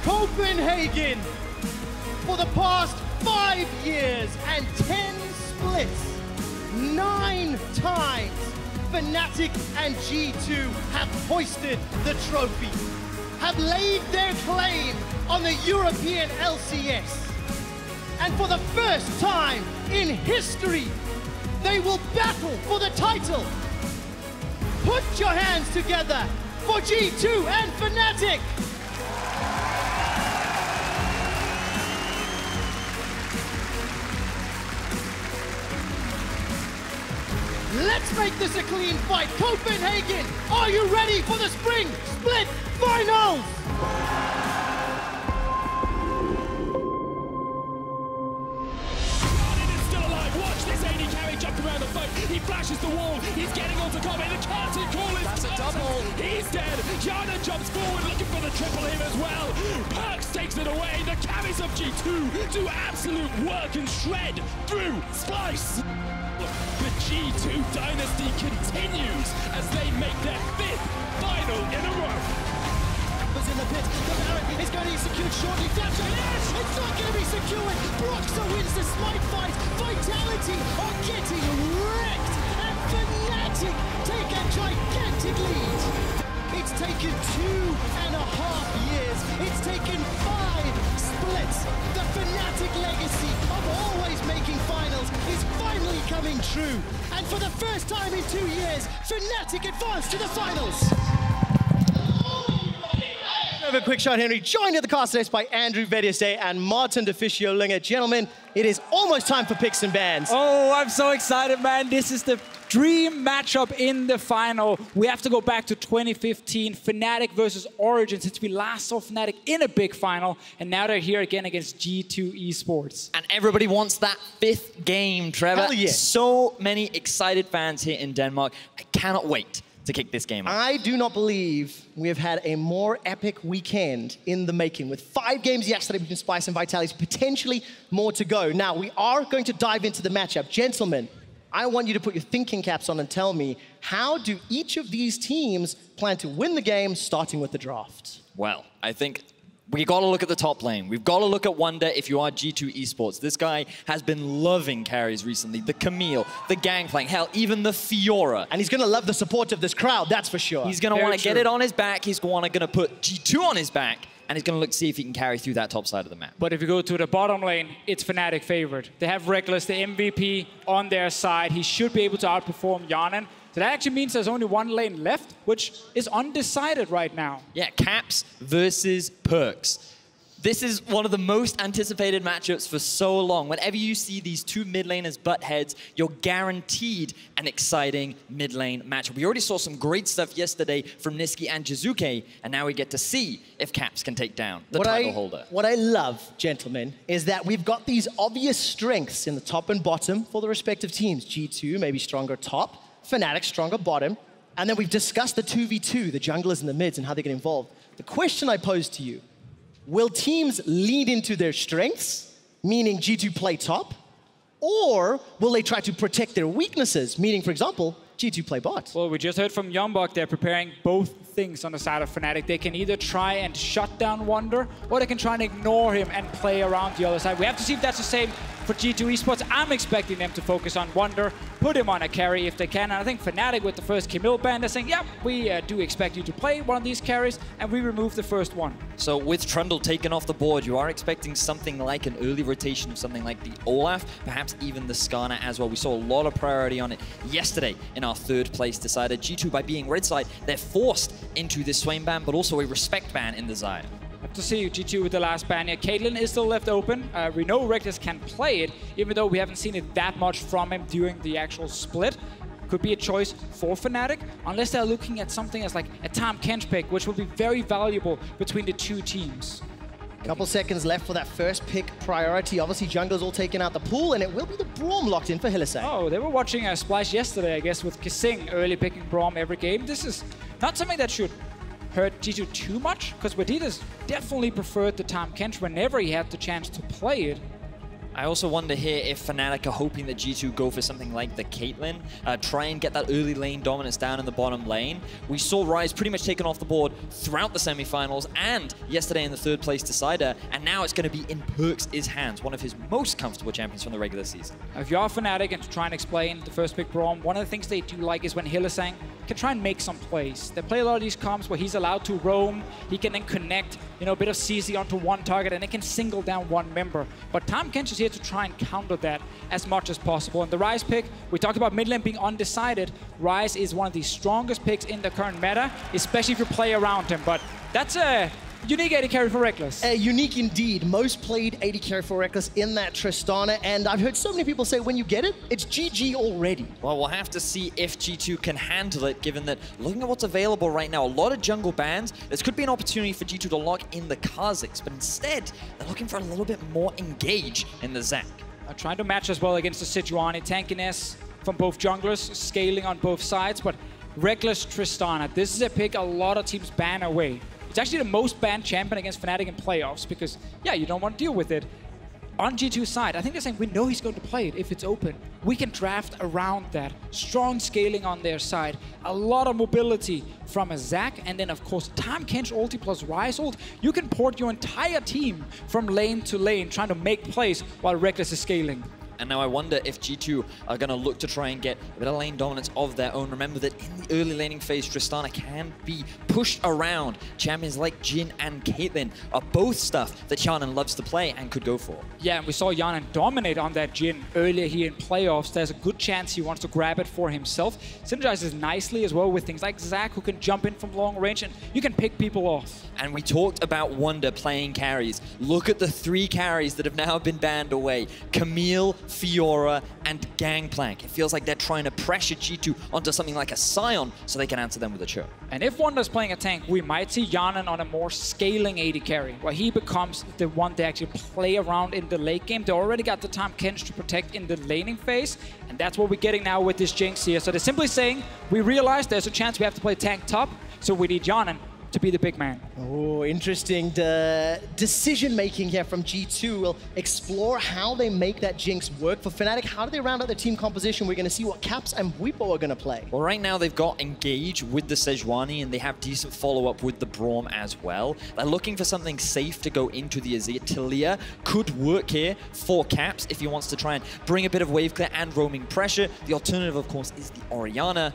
Copenhagen, for the past 5 years and 10 splits, 9 times, Fnatic and G2 have hoisted the trophy, have laid their claim on the European LCS. And for the first time in history, they will battle for the title. Put your hands together for G2 and Fnatic. Let's make this a clean fight. Copenhagen, are you ready for the Spring Split Finals? Around the boat, he flashes the wall, he's getting onto Kobe, the curtain call is that's a double. He's dead. Yana jumps forward looking for the triple here as well. Perkz takes it away. The Camis of G2 do absolute work and shred through Splyce. The G2 dynasty continues as they make their 5th final in a row. In the pit, the Baron is going to be secured shortly. Flash, yes! It's not going to be secured. Broxah wins the smite fight. Vitality are getting wrecked, and Fnatic take a gigantic lead. It's taken 2.5 years. It's taken 5 splits. The Fnatic legacy of always making finals is finally coming true. And for the first time in 2 years, Fnatic advance to the finals. Over Quick Shot Henry, joined at the cast today by Andrew Vedieste and Martin Deficio Linger. Gentlemen, it is almost time for picks and bans. Oh, I'm so excited, man. This is the dream matchup in the final. We have to go back to 2015, Fnatic versus Origin, since we last saw Fnatic in a big final, and now they're here again against G2 Esports. And everybody wants that 5th game, Trevor. Hell yeah. So many excited fans here in Denmark. I cannot wait to kick this game off. I do not believe we have had a more epic weekend in the making, with 5 games yesterday between Splyce and Vitalis, potentially more to go. Now, we are going to dive into the matchup. Gentlemen, I want you to put your thinking caps on and tell me, how do each of these teams plan to win the game, starting with the draft? Well, I think we got to look at the top lane. We've got to look at Wunder if you are G2 Esports. This guy has been loving carries recently. The Camille, the Gangplank, hell, even the Fiora. And he's going to love the support of this crowd, that's for sure. He's going to want to get it on his back. He's going to put G2 on his back. And he's going to look to see if he can carry through that top side of the map. But if you go to the bottom lane, it's Fnatic favored. They have Rekkles, the MVP, on their side. He should be able to outperform Yanan. So that actually means there's only one lane left, which is undecided right now. Yeah, Caps versus Perkz. This is one of the most anticipated matchups for so long. Whenever you see these two mid laners butt heads, you're guaranteed an exciting mid lane matchup. We already saw some great stuff yesterday from Nisqy and Jiizuke, and now we get to see if Caps can take down the title holder. What I love, gentlemen, is that we've got these obvious strengths in the top and bottom for the respective teams. G2 maybe stronger top, Fnatic stronger bottom, and then we've discussed the 2v2, the junglers and the mids, and how they get involved. The question I pose to you, will teams lead into their strengths, meaning G2 play top, or will they try to protect their weaknesses, meaning, for example, G2 play bot? Well, we just heard from Youngbok, they're preparing both things on the side of Fnatic. They can either try and shut down Wunder, or they can try and ignore him and play around the other side. We have to see if that's the same for G2 Esports. I'm expecting them to focus on Wunder, put him on a carry if they can. And I think Fnatic with the first Camille ban, they're saying, yep, we do expect you to play one of these carries, and we remove the first one. So with Trundle taken off the board, you are expecting something like an early rotation of something like the Olaf, perhaps even the Skarner as well. We saw a lot of priority on it yesterday in our 3rd place decider. G2, by being red side, they're forced into this Swain ban, but also a respect ban in the Xayah. Have to see G2 with the last ban here. Caitlyn is still left open. We know Rekkles can play it, even though we haven't seen it that much from him during the actual split. Could be a choice for Fnatic, unless they're looking at something as like a Tahm Kench pick, which will be very valuable between the two teams. Couple seconds left for that first pick priority. Obviously, jungler's all taken out the pool, and it will be the Braum locked in for Hylissang. Oh, they were watching Splyce yesterday, I guess, with Kissing early picking Braum every game. This is not something that should hurt G2 too much, because Vadidas definitely preferred the Tahm Kench whenever he had the chance to play it. I also wonder here if Fnatic are hoping that G2 go for something like the Caitlyn, try and get that early lane dominance down in the bottom lane. We saw Ryze pretty much taken off the board throughout the semifinals and yesterday in the 3rd place decider, and now it's going to be in Perkz' hands, one of his most comfortable champions from the regular season. If you are Fnatic and to try and explain the first pick Braum, one of the things they do like is when Hylissang can try and make some plays. They play a lot of these comps where he's allowed to roam, he can then connect, you know, a bit of CC onto one target, and it can single down one member. But Tahm Kench is here to try and counter that as much as possible. And the Ryze pick, we talked about mid lane being undecided. Ryze is one of the strongest picks in the current meta, especially if you play around him. But that's a unique AD carry for Rekkles. Unique indeed. Most played AD carry for Rekkles in that Tristana, and I've heard so many people say when you get it, it's GG already. Well, we'll have to see if G2 can handle it, given that looking at what's available right now, a lot of jungle bans, this could be an opportunity for G2 to lock in the Kha'Zix, but instead, they're looking for a little bit more engage in the Zac. Trying to match as well against the Sejuani. Tankiness from both junglers, scaling on both sides, but Rekkles Tristana, this is a pick a lot of teams ban away. It's actually the most banned champion against Fnatic in playoffs because, yeah, you don't want to deal with it. On G2's side, I think they're saying we know he's going to play it if it's open. We can draft around that. Strong scaling on their side. A lot of mobility from a Zac, and then, of course, Tahm Kench ulti plus Ryze ult. You can port your entire team from lane to lane, trying to make plays while Rekkles is scaling. And now I wonder if G2 are going to look to try and get a bit of lane dominance of their own. Remember that in the early laning phase, Tristana can be pushed around. Champions like Jhin and Caitlyn are both stuff that Hjarnan loves to play and could go for. Yeah, and we saw Hjarnan dominate on that Jhin earlier here in playoffs. There's a good chance he wants to grab it for himself. Synergizes nicely as well with things like Zac, who can jump in from long range, and you can pick people off. And we talked about Wunder playing carries. Look at the 3 carries that have now been banned away. Camille, Fiora, and Gangplank. It feels like they're trying to pressure G2 onto something like a Sion so they can answer them with a choke. And if Wunder's playing a tank, we might see Hjarnan on a more scaling AD carry, where he becomes the one they actually play around in the late game. They already got the Tahm Kench to protect in the laning phase, and that's what we're getting now with this Jinx here. So they're simply saying, we realize there's a chance we have to play tank top, so we need Hjarnan to be the big man. Oh, interesting. The decision-making here from G2 will explore how they make that Jinx work. For Fnatic, how do they round out their team composition? We're going to see what Caps and Bwipo are going to play. Well, right now they've got Engage with the Sejuani, and they have decent follow-up with the Braum as well. They're looking for something safe to go into the Azir. Taliyah could work here for Caps if he wants to try and bring a bit of wave clear and roaming pressure. The alternative, of course, is the Orianna,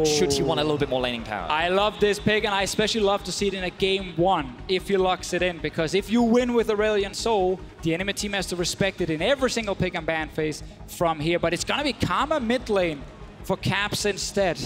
should he want a little bit more laning power. I love this pick, and I especially love to see it in a game 1 if he locks it in, because if you win with Aurelion Sol, the enemy team has to respect it in every single pick and ban phase from here. But it's gonna be Karma mid lane for Caps instead.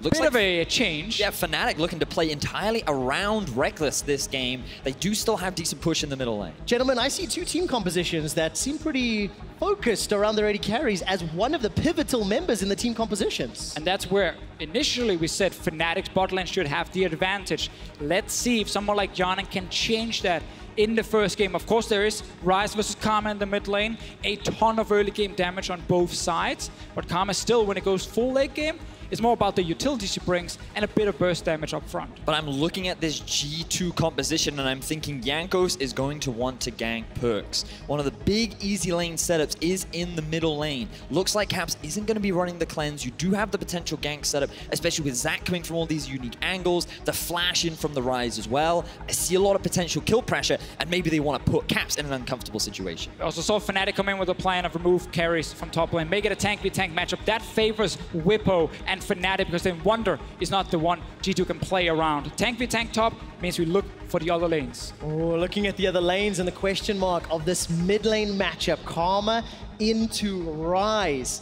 Looks Bit like of a change. Yeah, Fnatic looking to play entirely around Rekkles this game. They do still have decent push in the middle lane. Gentlemen, I see 2 team compositions that seem pretty focused around their AD carries as one of the pivotal members in the team compositions. And that's where initially we said Fnatic's bot lane should have the advantage. Let's see if someone like Hjarnan can change that in the first game. Of course, there is Ryze versus Karma in the mid lane, a ton of early game damage on both sides, but Karma still, when it goes full late game, it's more about the utility she brings and a bit of burst damage up front. But I'm looking at this G2 composition and I'm thinking Jankos is going to want to gank Perkz. One of the big easy lane setups is in the middle lane. Looks like Caps isn't going to be running the cleanse. You do have the potential gank setup, especially with Zac coming from all these unique angles, the flash in from the Ryze as well. I see a lot of potential kill pressure, and maybe they want to put Caps in an uncomfortable situation. We also saw Fnatic come in with a plan of remove carries from top lane, make it a tank v tank matchup. That favors Bwipo and Fnatic, because then Wunder is not the one G2 can play around. Tank v tank top means we look for the other lanes. Oh, looking at the other lanes and the question mark of this mid lane matchup, Karma into Ryze.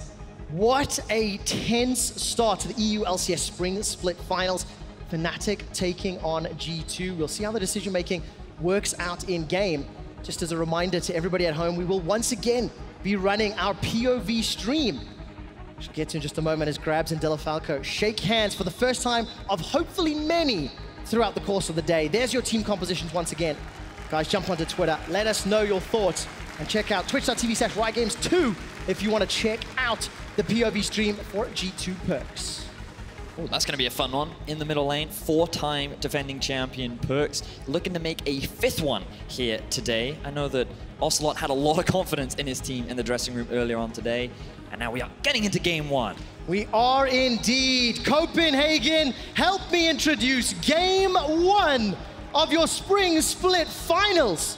What a tense start to the EU LCS Spring Split Finals. Fnatic taking on G2. We'll see how the decision making works out in game. Just as a reminder to everybody at home, we will once again be running our POV stream. Which we'll get to in just a moment as Grabs and Delafalco shake hands for the first time of hopefully many throughout the course of the day. There's your team compositions once again. Guys, jump onto Twitter, let us know your thoughts, and check out twitch.tv/RiotGames2 if you want to check out the POV stream for G2 Perkz. Oh, that's going to be a fun one. In the middle lane, 4-time defending champion Perkz, looking to make a 5th one here today. I know that Ocelot had a lot of confidence in his team in the dressing room earlier on today, and now we are getting into game 1. We are indeed. Copenhagen, help me introduce game 1 of your Spring Split Finals.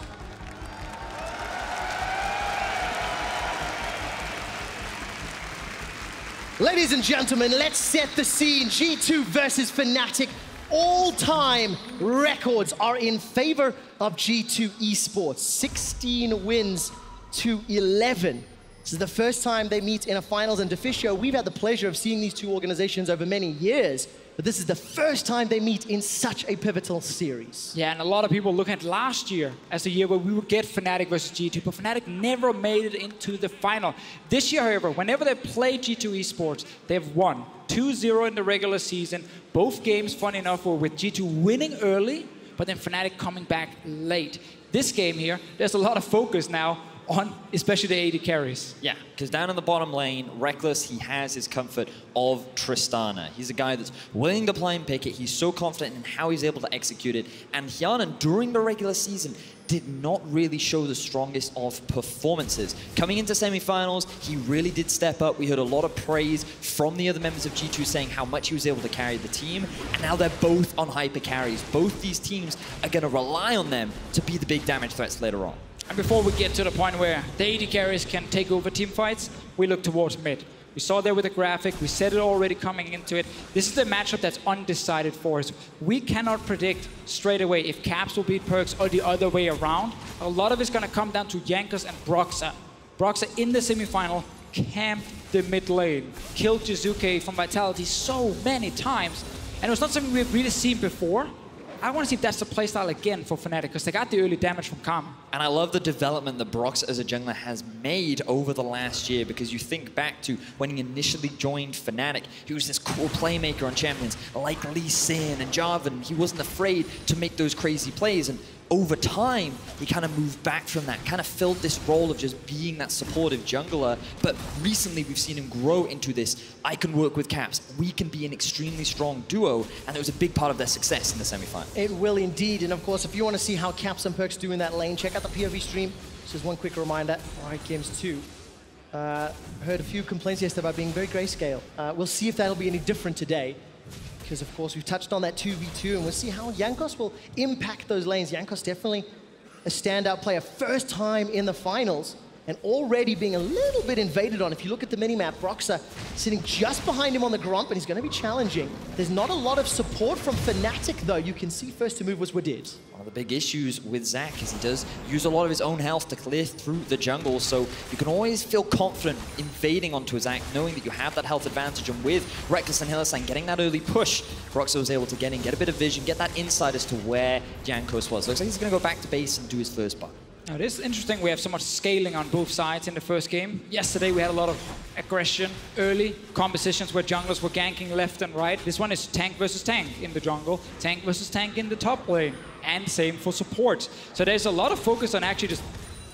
Ladies and gentlemen, let's set the scene. G2 versus Fnatic. All-time records are in favor of G2 Esports. 16 wins to 11. This is the first time they meet in a finals, and Deficio, we've had the pleasure of seeing these two organizations over many years, but this is the first time they meet in such a pivotal series. Yeah, and a lot of people look at last year as the year where we would get Fnatic versus G2, but Fnatic never made it into the final. This year, however, whenever they play G2 Esports, they've won 2-0 in the regular season. Both games, funny enough, were with G2 winning early, but then Fnatic coming back late. This game here, there's a lot of focus now on especially the AD carries. Yeah, because down in the bottom lane, Rekkles, he has his comfort of Tristana. He's a guy that's willing to play and pick it. He's so confident in how he's able to execute it. And Hjarnan, during the regular season, did not really show the strongest of performances. Coming into semifinals, he really did step up. We heard a lot of praise from the other members of G2 saying how much he was able to carry the team. And now they're both on hyper carries. Both these teams are going to rely on them to be the big damage threats later on. And before we get to the point where the AD carries can take over team fights, we look towards mid. We saw there with the graphic, we said it already coming into it. This is the matchup that's undecided for us. We cannot predict straight away if Caps will beat Perkz or the other way around. A lot of it's gonna come down to Jankos and Broxah. Broxah in the semifinal camped the mid lane, killed Jiizuke from Vitality so many times, and it was not something we've really seen before. I want to see if that's the playstyle again for Fnatic, because they got the early damage from Karma. And I love the development that Broxah as a jungler has made over the last year, because you think back to when he initially joined Fnatic, he was this cool playmaker on champions like Lee Sin and Jarvan. He wasn't afraid to make those crazy plays, and over time, he kind of moved back from that, kind of filled this role of just being that supportive jungler. But recently, we've seen him grow into this, I can work with Caps, we can be an extremely strong duo, and it was a big part of their success in the semi-final. It will indeed, and of course, if you want to see how Caps and Perkz do in that lane, check out the POV stream. Just one quick reminder, Riot Games 2. Heard a few complaints yesterday about being very grayscale. We'll see if that'll be any different today. Because, of course, we've touched on that 2v2, and we'll see how Jankos will impact those lanes. Jankos definitely a standout player. First time in the finals, and already being a little bit invaded on. If you look at the minimap, Broxah sitting just behind him on the Gromp, and he's going to be challenging. There's not a lot of support from Fnatic, though. You can see first to move was Wadid. One of the big issues with Zac is he does use a lot of his own health to clear through the jungle, so you can always feel confident invading onto a Zac, knowing that you have that health advantage. And with Rekkles and Hylissang getting that early push, Broxah was able to get in, get a bit of vision, get that insight as to where Jankos was. Looks like he's going to go back to base and do his first buy. Now, it is interesting we have so much scaling on both sides in the first game. Yesterday we had a lot of aggression, early compositions where junglers were ganking left and right. This one is tank versus tank in the jungle, tank versus tank in the top lane, and same for support. So there's a lot of focus on actually just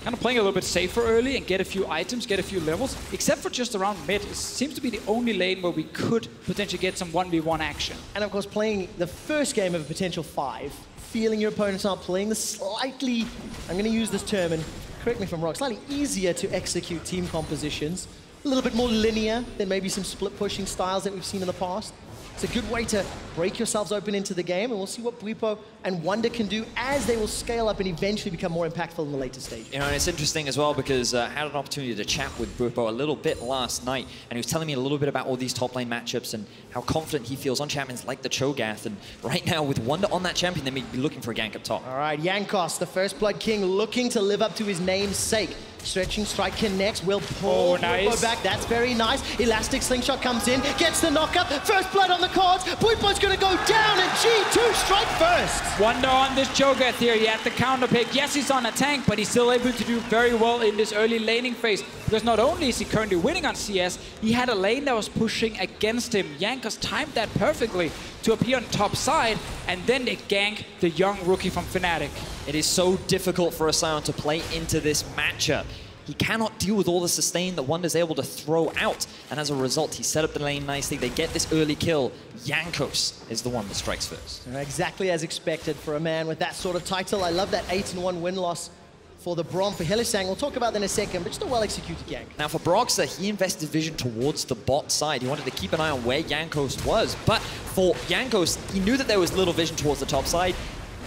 kind of playing a little bit safer early and get a few items, get a few levels, except for just around mid. It seems to be the only lane where we could potentially get some 1v1 action. And of course, playing the first game of a potential 5, feeling your opponents aren't playing the slightly, I'm going to use this term, and correct me if I'm wrong, slightly easier to execute team compositions. A little bit more linear than maybe some split pushing styles that we've seen in the past. It's a good way to break yourselves open into the game, and we'll see what Bwipo and Wunder can do as they will scale up and eventually become more impactful in the later stage. You know, and it's interesting as well because I had an opportunity to chat with Bwipo a little bit last night, and he was telling me a little bit about all these top lane matchups and how confident he feels on champions like the Cho'Gath. And right now, with Wunder on that champion, they may be looking for a gank up top. All right, Jankos, the First Blood King, looking to live up to his namesake. Stretching strike connects, will pull Bwipo back. That's very nice. Elastic slingshot comes in, gets the knockup. First blood on the cards. Bwipo's going to go down, and G2 strike first. Wunder on this Cho'Gath here. He had the counter pick. Yes, he's on a tank, but he's still able to do very well in this early laning phase. Because not only is he currently winning on CS, he had a lane that was pushing against him. Jankos timed that perfectly to appear on top side, and then they gank the young rookie from Fnatic. It is so difficult for a Sion to play into this matchup. He cannot deal with all the sustain that Wunder's able to throw out, and as a result, he set up the lane nicely. They get this early kill. Jankos is the one that strikes first. Exactly as expected for a man with that sort of title. I love that 8-1 win-loss for the Braum. For Hylissang, we'll talk about that in a second, but just a well-executed gank. Now for Broxah, he invested vision towards the bot side. He wanted to keep an eye on where Jankos was, but for Jankos, he knew that there was little vision towards the top side.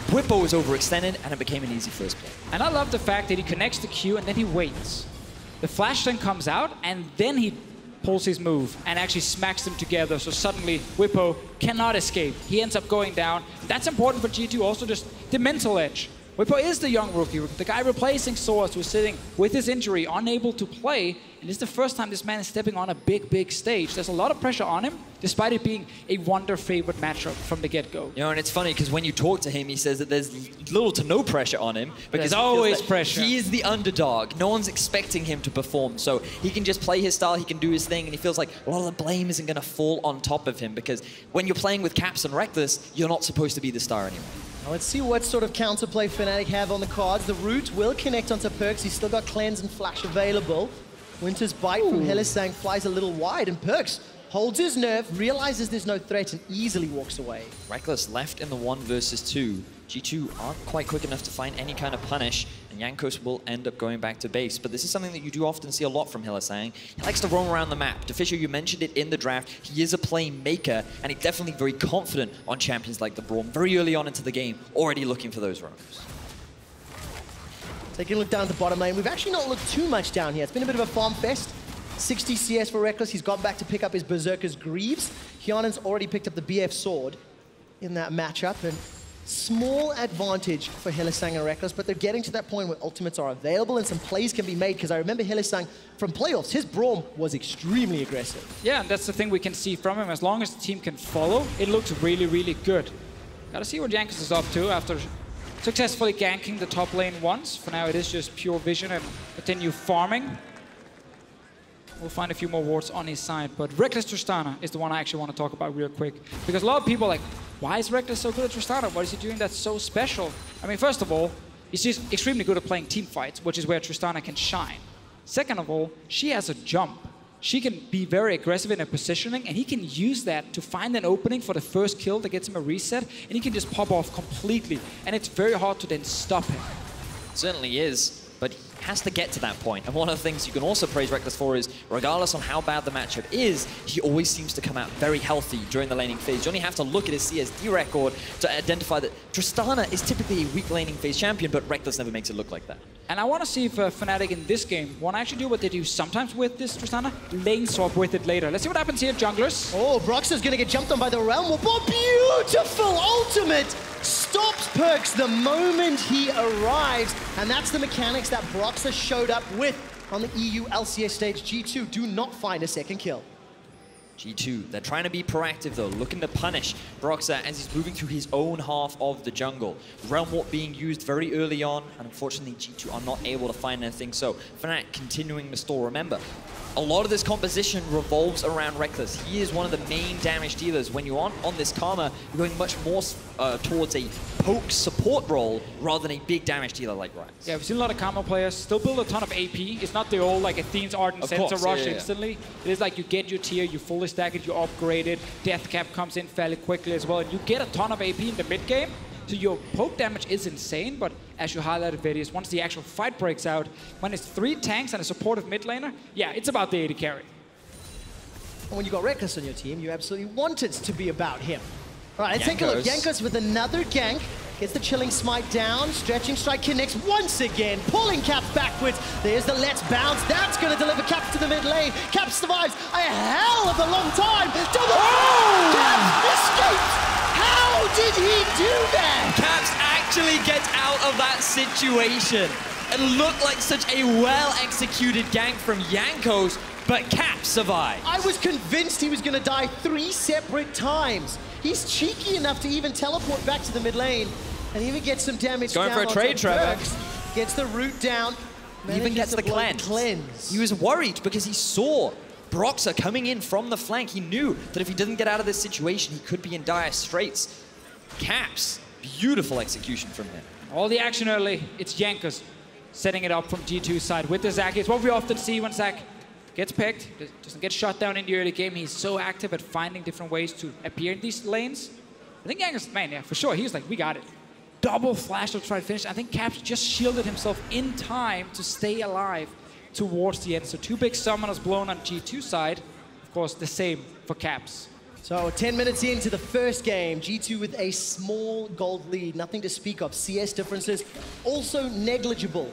Bwipo was overextended, and it became an easy first play. And I love the fact that he connects the Q and then he waits. The flash then comes out, and then he pulls his move and actually smacks them together, so suddenly Bwipo cannot escape. He ends up going down. That's important for G2, also just the mental edge. Bwipo is the young rookie, the guy replacing Soaz, who's sitting with his injury, unable to play, and it's the first time this man is stepping on a big stage. There's a lot of pressure on him, despite it being a Wunder favorite matchup from the get-go. You know, and it's funny because when you talk to him, he says that there's little to no pressure on him. Because there's always pressure. He is the underdog. No one's expecting him to perform, so he can just play his style, he can do his thing, and he feels like a lot of the blame isn't going to fall on top of him, because when you're playing with Caps and Rekkles, you're not supposed to be the star anymore. Now let's see what sort of counterplay Fnatic have on the cards. The root will connect onto Perkz. He's still got Cleanse and Flash available. Winter's Bite from Hylissang flies a little wide, and Perkz holds his nerve, realizes there's no threat, and easily walks away. Rekkles left in the 1 versus 2. G2 aren't quite quick enough to find any kind of punish, and Jankos will end up going back to base. But this is something that you do often see a lot from Hylissang. He likes to roam around the map. Deficio, you mentioned it in the draft. He is a playmaker, and he's definitely very confident on champions like the Braum. Very early on into the game, already looking for those roams. Taking a look down at the bottom lane. We've actually not looked too much down here. It's been a bit of a farm fest. 60 CS for Rekkles. He's gone back to pick up his Berserker's Greaves. Hyanen's already picked up the BF Sword in that matchup. And small advantage for Hylissang and Rekkles, but they're getting to that point where ultimates are available and some plays can be made, because I remember Hylissang from playoffs, his Braum was extremely aggressive. Yeah, and that's the thing we can see from him. As long as the team can follow, it looks really, really good. Gotta see what Jankos is up to after successfully ganking the top lane once. For now, it is just pure vision and continue farming. We'll find a few more wards on his side, but Rekkles Tristana is the one I actually want to talk about real quick. Because a lot of people are like, why is Rekkles so good at Tristana? What is he doing that's so special? I mean, first of all, he's just extremely good at playing team fights, which is where Tristana can shine. Second of all, she has a jump. She can be very aggressive in her positioning, and he can use that to find an opening for the first kill that gets him a reset, and he can just pop off completely. And it's very hard to then stop him. It certainly is. But he has to get to that point. And one of the things you can also praise Rekkles for is, regardless on how bad the matchup is, he always seems to come out very healthy during the laning phase. You only have to look at his CSD record to identify that Tristana is typically a weak laning phase champion, but Rekkles never makes it look like that. And I want to see if Fnatic in this game want to actually do what they do sometimes with this Tristana, lane swap with it later. Let's see what happens here, junglers. Oh, Broxah's going to get jumped on by the Realm Warp. Oh, beautiful ultimate! Stops Perkz the moment he arrives, and that's the mechanics that Broxah showed up with on the EU LCS stage. G2 do not find a second kill. G2, they're trying to be proactive though, looking to punish Broxah as he's moving through his own half of the jungle. Realm Warp being used very early on, and unfortunately G2 are not able to find anything, so Fnatic continuing the stall. Remember, a lot of this composition revolves around Rekkles. He is one of the main damage dealers. When you're on this Karma, you're going much more towards a poke support role rather than a big damage dealer like Ryze. Yeah, we've seen a lot of Karma players still build a ton of AP. It's not the old like Athene's Ardent Sensor rush instantly. It is like you get your tier, you fully stack it, you upgrade it, Death Cap comes in fairly quickly as well, and you get a ton of AP in the mid game. So your poke damage is insane, but as you highlighted, Vedius, once the actual fight breaks out, when it's 3 tanks and a supportive mid laner, yeah, it's about the AD carry. And when you got Rekkles on your team, you absolutely want it to be about him. All right, let's take a look. Jankos with another gank. Gets the Chilling Smite down. Stretching Strike connects once again. Pulling Caps backwards. There's the Let's Bounce. That's going to deliver Caps to the mid lane. Caps survives a hell of a long time. Caps escaped. How did he do that? Caps actually gets out of that situation. It looked like such a well-executed gank from Jankos, but Caps survived. I was convinced he was going to die 3 separate times. He's cheeky enough to even teleport back to the mid lane and even get some damage down. Going for a trade, Trevor. Gets the root down. Even gets the cleanse. He was worried because he saw Broxah coming in from the flank. He knew that if he didn't get out of this situation, he could be in dire straits. Caps, beautiful execution from him. All the action early, it's Jankos setting it up from G2's side with the Zac. It's what we often see when Zac gets picked, doesn't get shut down in the early game. He's so active at finding different ways to appear in these lanes. I think Jankos, man, yeah, for sure, he was like, we got it. Double flash to try to finish. I think Caps just shielded himself in time to stay alive towards the end. So 2 big summoners blown on G2 side. Of course, the same for Caps. So 10 minutes into the first game, G2 with a small gold lead, nothing to speak of. CS differences also negligible.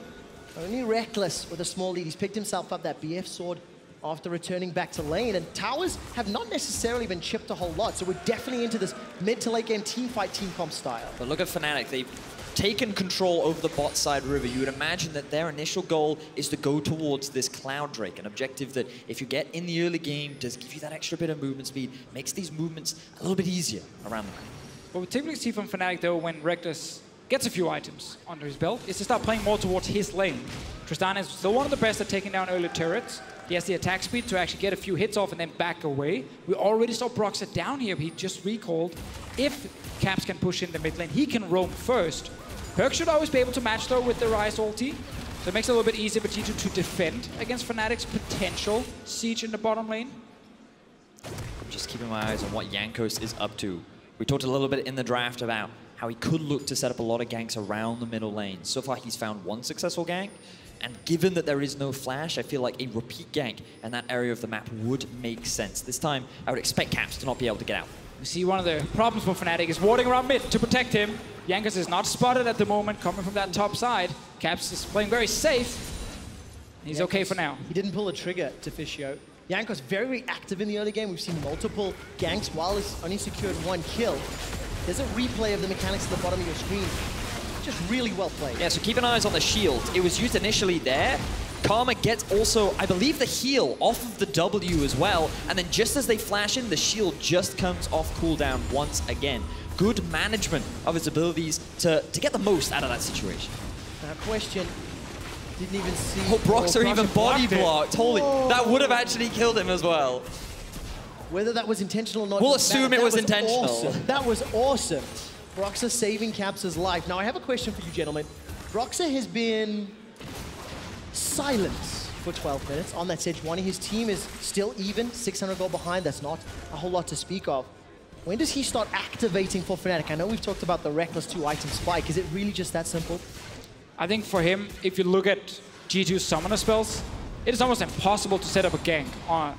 Only Rekkles with a small lead. He's picked himself up that BF sword after returning back to lane, and towers have not necessarily been chipped a whole lot, so we're definitely into this mid to late game team fight, team comp style. But look at Fnatic. They've taken control over the bot side river. You would imagine that their initial goal is to go towards this Cloud Drake, an objective that if you get in the early game does give you that extra bit of movement speed, makes these movements a little bit easier around the map. What we typically see from Fnatic though when Rekkles gets a few items under his belt is to start playing more towards his lane. Tristana is still one of the best at taking down early turrets. He has the attack speed to actually get a few hits off and then back away. We already saw Broxah down here, but he just recalled. If Caps can push in the mid lane, he can roam first. Perkz should always be able to match though with the Ryze ulti. So it makes it a little bit easier for G2 to defend against Fnatic's potential siege in the bottom lane. I'm just keeping my eyes on what Jankos is up to. We talked a little bit in the draft about how he could look to set up a lot of ganks around the middle lane. So far he's found 1 successful gank, and given that there is no flash, I feel like a repeat gank in that area of the map would make sense. This time I would expect Caps to not be able to get out. We see one of the problems for Fnatic is warding around mid to protect him. Jankos is not spotted at the moment, coming from that top side. Caps is playing very safe. He's okay for now. He didn't pull a trigger to Fischio. Jankos very, very active in the early game. We've seen multiple ganks while he's only secured 1 kill. There's a replay of the mechanics at the bottom of your screen. Just really well played. Yeah, so keep an eye on the shield. It was used initially there. Karma gets also, I believe, the heal off of the W as well. And then just as they flash in, the shield just comes off cooldown once again. Good management of his abilities to get the most out of that situation. Now, question. Didn't even see. Oh, Broxah even body blocked. Holy, that would have actually killed him as well. Whether that was intentional or not. We'll assume it was intentional. Awesome. That was awesome. Broxah saving Caps' life. Now, I have a question for you, gentlemen. Broxah has been silent for 12 minutes on that Sejuani. His team is still even, 600 gold behind. That's not a whole lot to speak of. When does he start activating for Fnatic? I know we've talked about the Reckless 2-item spike. Is it really just that simple? I think for him, if you look at G2's summoner spells, it is almost impossible to set up a gank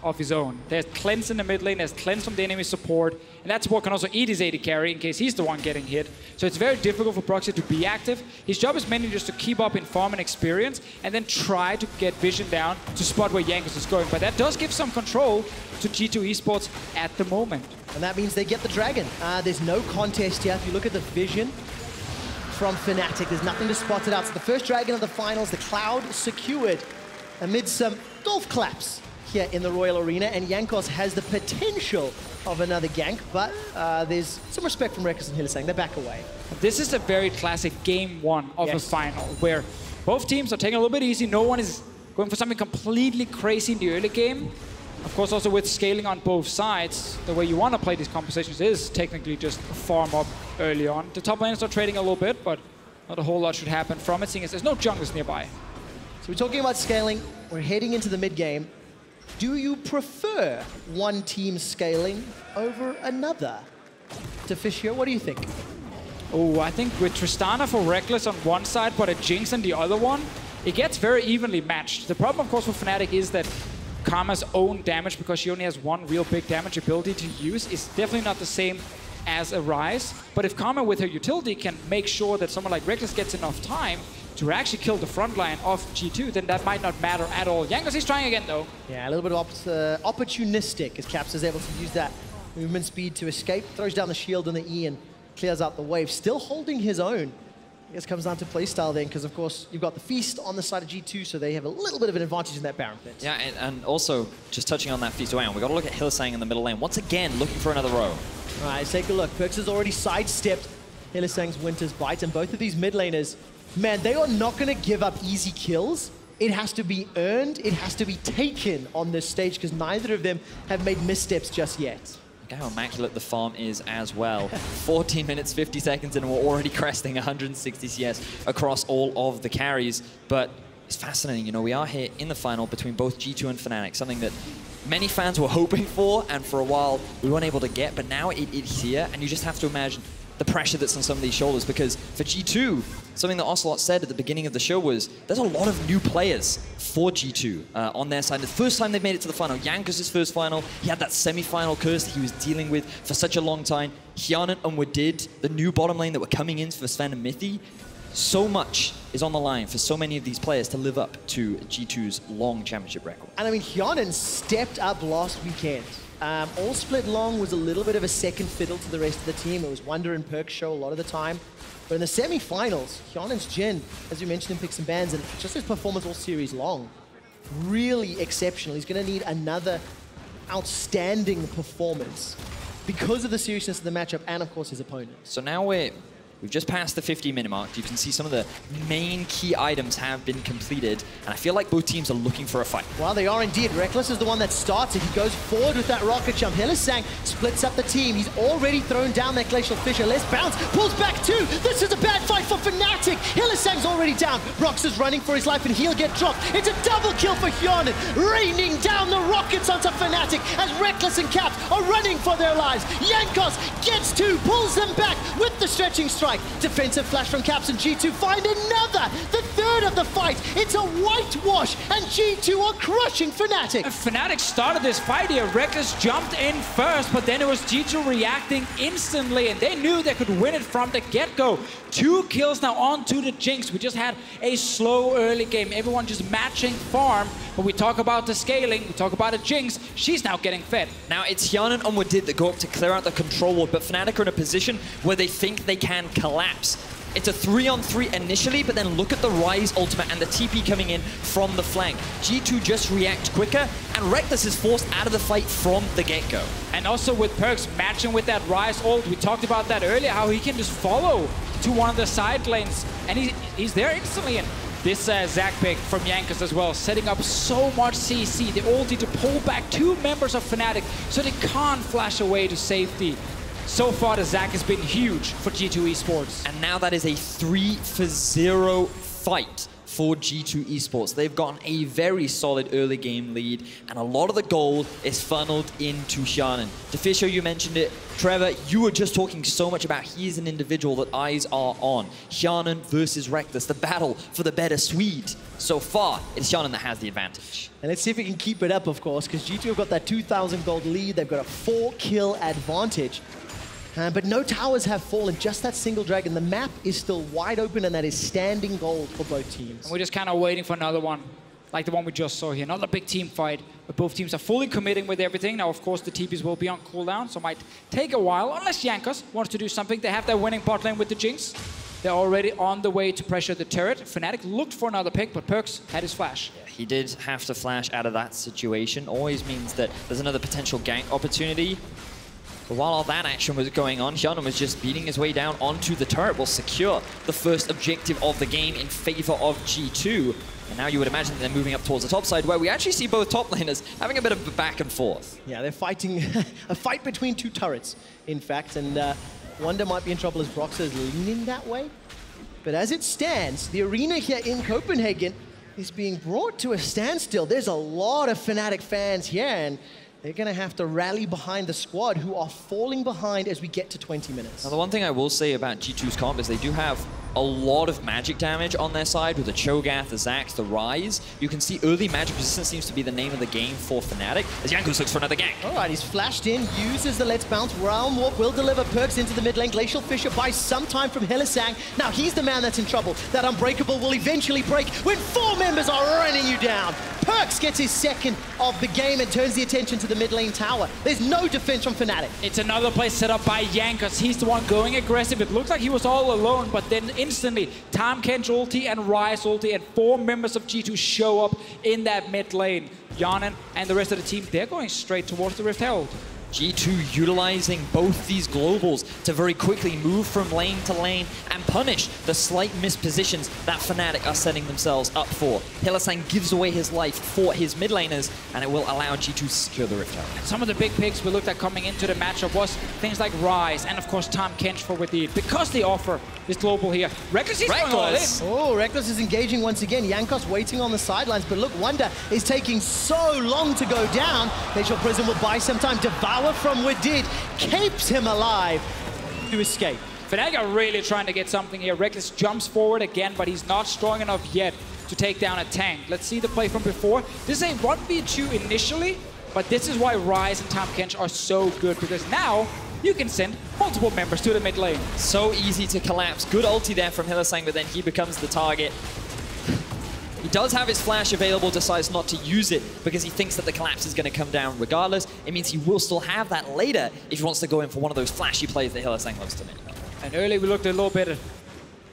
of his own. There's cleanse in the mid lane, there's cleanse from the enemy support, and that support can also eat his AD carry in case he's the one getting hit. So it's very difficult for Broxah to be active. His job is mainly just to keep up in farm and experience, and then try to get vision down to spot where Jankos is going. But that does give some control to G2 Esports at the moment. And that means they get the Dragon. There's no contest here. If you look at the vision from Fnatic, there's nothing to spot it out. So the first Dragon of the finals, the Cloud secured amid some golf claps here in the Royal Arena, and Jankos has the potential of another gank, but there's some respect from Reckless and Hylissang. They back away. This is a very classic game 1 of a final, where both teams are taking a little bit easy. No one is going for something completely crazy in the early game. Of course, also with scaling on both sides, the way you want to play these compositions is technically just farm up early on. The top laners are trading a little bit, but not a whole lot should happen from it, seeing as there's no junglers nearby. So we're talking about scaling. We're heading into the mid game. Do you prefer one team scaling over another? To Fischio, what do you think? Oh, I think with Tristana for Reckless on one side, but a Jinx on the other one, it gets very evenly matched. The problem, of course, for Fnatic is that Karma's own damage, because she only has one real big damage ability to use, is definitely not the same as a Ryze. But if Karma with her utility can make sure that someone like Reckless gets enough time to actually kill the front line of G2, then that might not matter at all. Jankos is trying again, though. Yeah, a little bit opportunistic, as Caps is able to use that movement speed to escape, throws down the shield and the E and clears out the wave. Still holding his own. I guess it comes down to playstyle then, because of course you've got the Feast on the side of G2, so they have a little bit of an advantage in that Baron pit. Yeah, and also, just touching on that Feast around, we've got to look at Hylissang in the middle lane. Once again, looking for another row. All right, let's take a look. Perkz has already sidestepped Hylissang's Winter's Bite, and both of these mid laners, man, they are not going to give up easy kills. It has to be earned, it has to be taken on this stage, because neither of them have made missteps just yet. Look how immaculate the farm is as well. 14 minutes, 50 seconds, and we're already cresting 160 CS across all of the carries. But it's fascinating, you know, we are here in the final between both G2 and Fnatic, something that many fans were hoping for, and for a while we weren't able to get, but now it's here, and you just have to imagine the pressure that's on some of these shoulders, because for G2, something that Ocelot said at the beginning of the show was there's a lot of new players for G2 on their side. The first time they've made it to the final, Jankos' first final, he had that semi-final curse that he was dealing with for such a long time. Hjarnan and Wadid, the new bottom lane that were coming in for Sven and Mithy. So much is on the line for so many of these players to live up to G2's long championship record. And I mean, Hjarnan stepped up last weekend. All split long was a little bit of a second fiddle to the rest of the team. It was Wunder and Perkz show a lot of the time. But in the semi-finals, Hjarnan's Jhin, as you mentioned in Picks and Bans, and just his performance all series long, really exceptional. He's going to need another outstanding performance because of the seriousness of the matchup and, of course, his opponent. So now we've just passed the 50-minute mark. You can see some of the main key items have been completed, and I feel like both teams are looking for a fight. Well, they are indeed. Reckless is the one that starts it. He goes forward with that rocket jump. Hylissang splits up the team. He's already thrown down that Glacial Fissure. Let's bounce. Pulls back too. This is a bad fight for Fnatic. Hylissang's already down. Brox is running for his life, and he'll get dropped. It's a double kill for Hjarnan, raining down the rockets onto Fnatic as Reckless and Caps are running for their lives. Jankos gets two, pulls them back with the stretching strike. Defensive flash from Caps, and G2 find another. The third of the fight. It's a whitewash, and G2 are crushing Fnatic. Fnatic started this fight here. Rekkles jumped in first, but then it was G2 reacting instantly, and they knew they could win it from the get-go. 2 kills now onto the Jinx. We just had a slow early game. Everyone just matching farm, but we talk about the scaling, we talk about a Jinx. She's now getting fed. Now it's Hjarnan and Wadid that go up to clear out the control ward, but Fnatic are in a position where they think they can collapse. It's a 3-on-3 initially, but then look at the Ryze ultimate and the TP coming in from the flank. G2 just react quicker, and Rekkles is forced out of the fight from the get-go. And also with Perkz matching with that Ryze ult, we talked about that earlier, how he can just follow to one of the side lanes, and he's there instantly. And this Zac pick from Jankos as well, setting up so much CC. The ulti to pull back 2 members of Fnatic so they can't flash away to safety. So far, the Zac has been huge for G2 Esports. And now that is a 3-0 fight for G2 Esports. They've gotten a very solid early game lead, and a lot of the gold is funneled into Hjarnan. Deficio, you mentioned it. Trevor, you were just talking so much about he's an individual that eyes are on. Hjarnan versus Rekkles, the battle for the better Swede. So far, it's Hjarnan that has the advantage. And let's see if we can keep it up, of course, because G2 have got that 2,000 gold lead. They've got a 4-kill advantage. But no towers have fallen, just that single dragon. The map is still wide open, and that is standing gold for both teams. And we're just kind of waiting for another one, like the one we just saw here. Another big team fight, but both teams are fully committing with everything. Now, of course, the TPs will be on cooldown, so it might take a while, unless Jankos wants to do something. They have their winning bot lane with the Jinx. They're already on the way to pressure the turret. Fnatic looked for another pick, but Perkz had his flash. Yeah, he did have to flash out of that situation. Always means that there's another potential gank opportunity. But while all that action was going on, Hjarnan was just beating his way down onto the turret. Will secure the first objective of the game in favor of G2. And now you would imagine they're moving up towards the top side, where we actually see both top laners having a bit of a back and forth. Yeah, they're fighting a fight between 2 turrets, in fact. And Wunder might be in trouble as Broxah is leaning that way. But as it stands, the arena here in Copenhagen is being brought to a standstill. There's a lot of Fnatic fans here, and they're going to have to rally behind the squad, who are falling behind as we get to 20 minutes. Now, the one thing I will say about G2's comp is they do have a lot of magic damage on their side with the Cho'Gath, the Zax, the Ryze. You can see early magic resistance seems to be the name of the game for Fnatic, as Jankos looks for another gank. All right, he's flashed in, uses the Let's Bounce. Realm Warp will deliver Perkz into the mid lane. Glacial Fissure buys some time from Hylissang. Now he's the man that's in trouble. That Unbreakable will eventually break when 4 members are running you down. Perkz gets his second of the game and turns the attention to the mid lane tower. There's no defense from Fnatic. It's another play set up by Jankos. He's the one going aggressive. It looks like he was all alone, but then instantly, Tahm Kench ulti and Ryze ulti, and 4 members of G2 show up in that mid lane. Hjarnan and the rest of the team, they're going straight towards the Rift Herald. G2 utilizing both these globals to very quickly move from lane to lane and punish the slight mispositions that Fnatic are setting themselves up for. Hylissang gives away his life for his mid laners, and it will allow G2 to secure the Rift Herald. Some of the big picks we looked at coming into the matchup was things like Ryze and, of course, Tahm Kench for Wadid, because they offer this global here. Rekkles is going all in. Oh, Rekkles is engaging once again. Jankos waiting on the sidelines, but look, Wunder is taking so long to go down. Glacial Prism will buy some time. Devour from Wadid keeps him alive to escape. Fnatic are really trying to get something here. Rekkles jumps forward again, but he's not strong enough yet to take down a tank. Let's see the play from before. This is a 1v2 initially, but this is why Ryze and Tahm Kench are so good, because now you can send multiple members to the mid lane. So easy to collapse. Good ulti there from Hylissang, but then he becomes the target. He does have his flash available, decides not to use it because he thinks that the collapse is going to come down regardless. It means he will still have that later if he wants to go in for one of those flashy plays that Hylissang loves to make. And early we looked a little bit at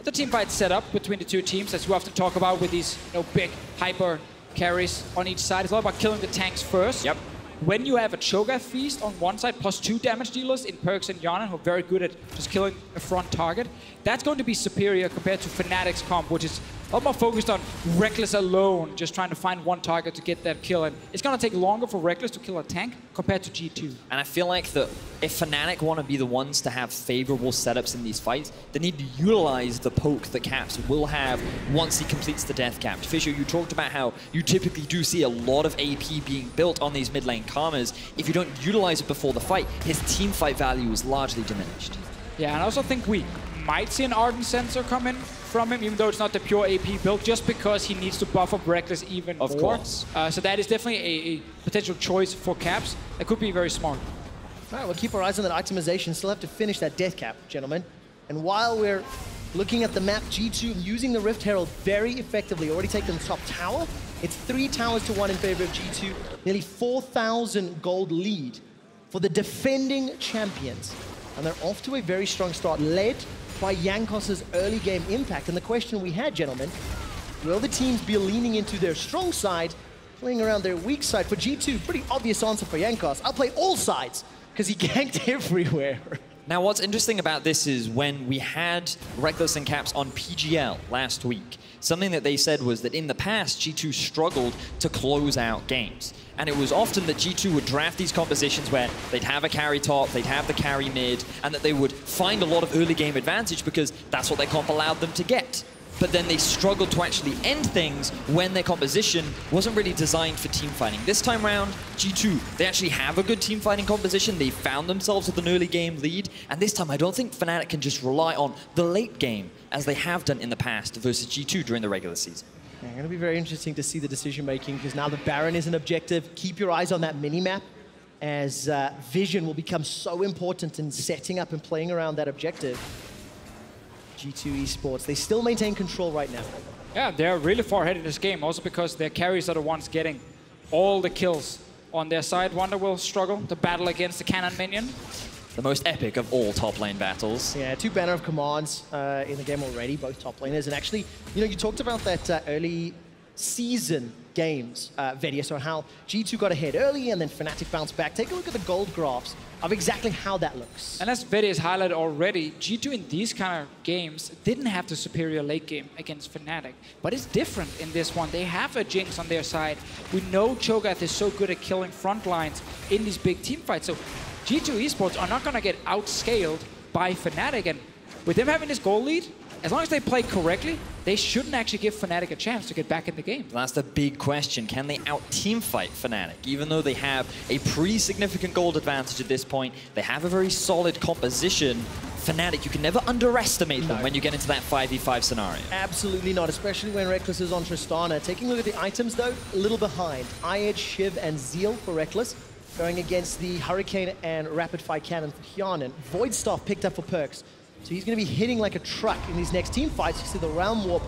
the team fight set up between the 2 teams, as we often talk about with these big hyper carries on each side. It's all about killing the tanks first. Yep. When you have a Cho'Gath Feast on one side plus 2 damage dealers in Perkz and Hjarnan, who are very good at just killing a front target, that's going to be superior compared to Fnatic's comp, which is a lot more focused on Rekkles alone, just trying to find one target to get that kill. And it's going to take longer for Rekkles to kill a tank compared to G2. And I feel like that if Fnatic want to be the ones to have favorable setups in these fights, they need to utilize the poke that Caps will have once he completes the death cap. Fisher, you talked about how you typically do see a lot of AP being built on these mid lane Karmas. If you don't utilize it before the fight, his team fight value is largely diminished. Yeah, and I also think we might see an Ardent Sensor come in from him, even though it's not the pure AP build, just because he needs to buff up Reckless even more. Of course. So that is definitely a potential choice for Caps. That could be very smart. All right, we'll keep our eyes on that itemization. Still have to finish that death cap, gentlemen. And while we're looking at the map, G2 using the Rift Herald very effectively, already taken the top tower. It's 3 towers to 1 in favor of G2. Nearly 4,000 gold lead for the defending champions. And they're off to a very strong start, led by Jankos' early game impact. And the question we had, gentlemen, will the teams be leaning into their strong side, playing around their weak side? For G2, pretty obvious answer for Jankos. I'll play all sides, because he ganked everywhere. Now, what's interesting about this is when we had Reckless and Caps on PGL last week, something that they said was that in the past, G2 struggled to close out games. And it was often that G2 would draft these compositions where they'd have a carry top, they'd have the carry mid, and that they would find a lot of early game advantage because that's what their comp allowed them to get. But then they struggled to actually end things when their composition wasn't really designed for teamfighting. This time around, G2, they actually have a good teamfighting composition. They found themselves with an early game lead. And this time, I don't think Fnatic can just rely on the late game as they have done in the past versus G2 during the regular season. Yeah, going to be very interesting to see the decision making because now the Baron is an objective. Keep your eyes on that mini-map as vision will become so important in setting up and playing around that objective. G2 Esports, they still maintain control right now. Yeah, they're really far ahead in this game, also because their carries are the ones getting all the kills on their side. Wonder will struggle to battle against the cannon minion. The most epic of all top lane battles. Yeah, 2 banner of commands in the game already, both top laners. And actually, you know, you talked about that early season games, Vedia, so how G2 got ahead early and then Fnatic bounced back. Take a look at the gold graphs of exactly how that looks. And as Vedia's highlighted already, G2 in these kind of games didn't have the superior late game against Fnatic. But it's different in this one. They have a Jinx on their side. We know Cho'Gath is so good at killing front lines in these big team fights. So G2 Esports are not going to get outscaled by Fnatic. And with them having this goal lead, as long as they play correctly, they shouldn't actually give Fnatic a chance to get back in the game. That's the big question. Can they out-teamfight Fnatic? Even though they have a pretty significant gold advantage at this point, they have a very solid composition. Fnatic, you can never underestimate them when you get into that 5v5 scenario. Absolutely not, especially when Reckless is on Tristana. Taking a look at the items, though, a little behind. iEdge, Shiv, and Zeal for Reckless, going against the Hurricane and Rapid Fire Cannon for Hjarnan. Void Staff picked up for Perkz. So he's going to be hitting like a truck in these next team fights. You see the Realm Warp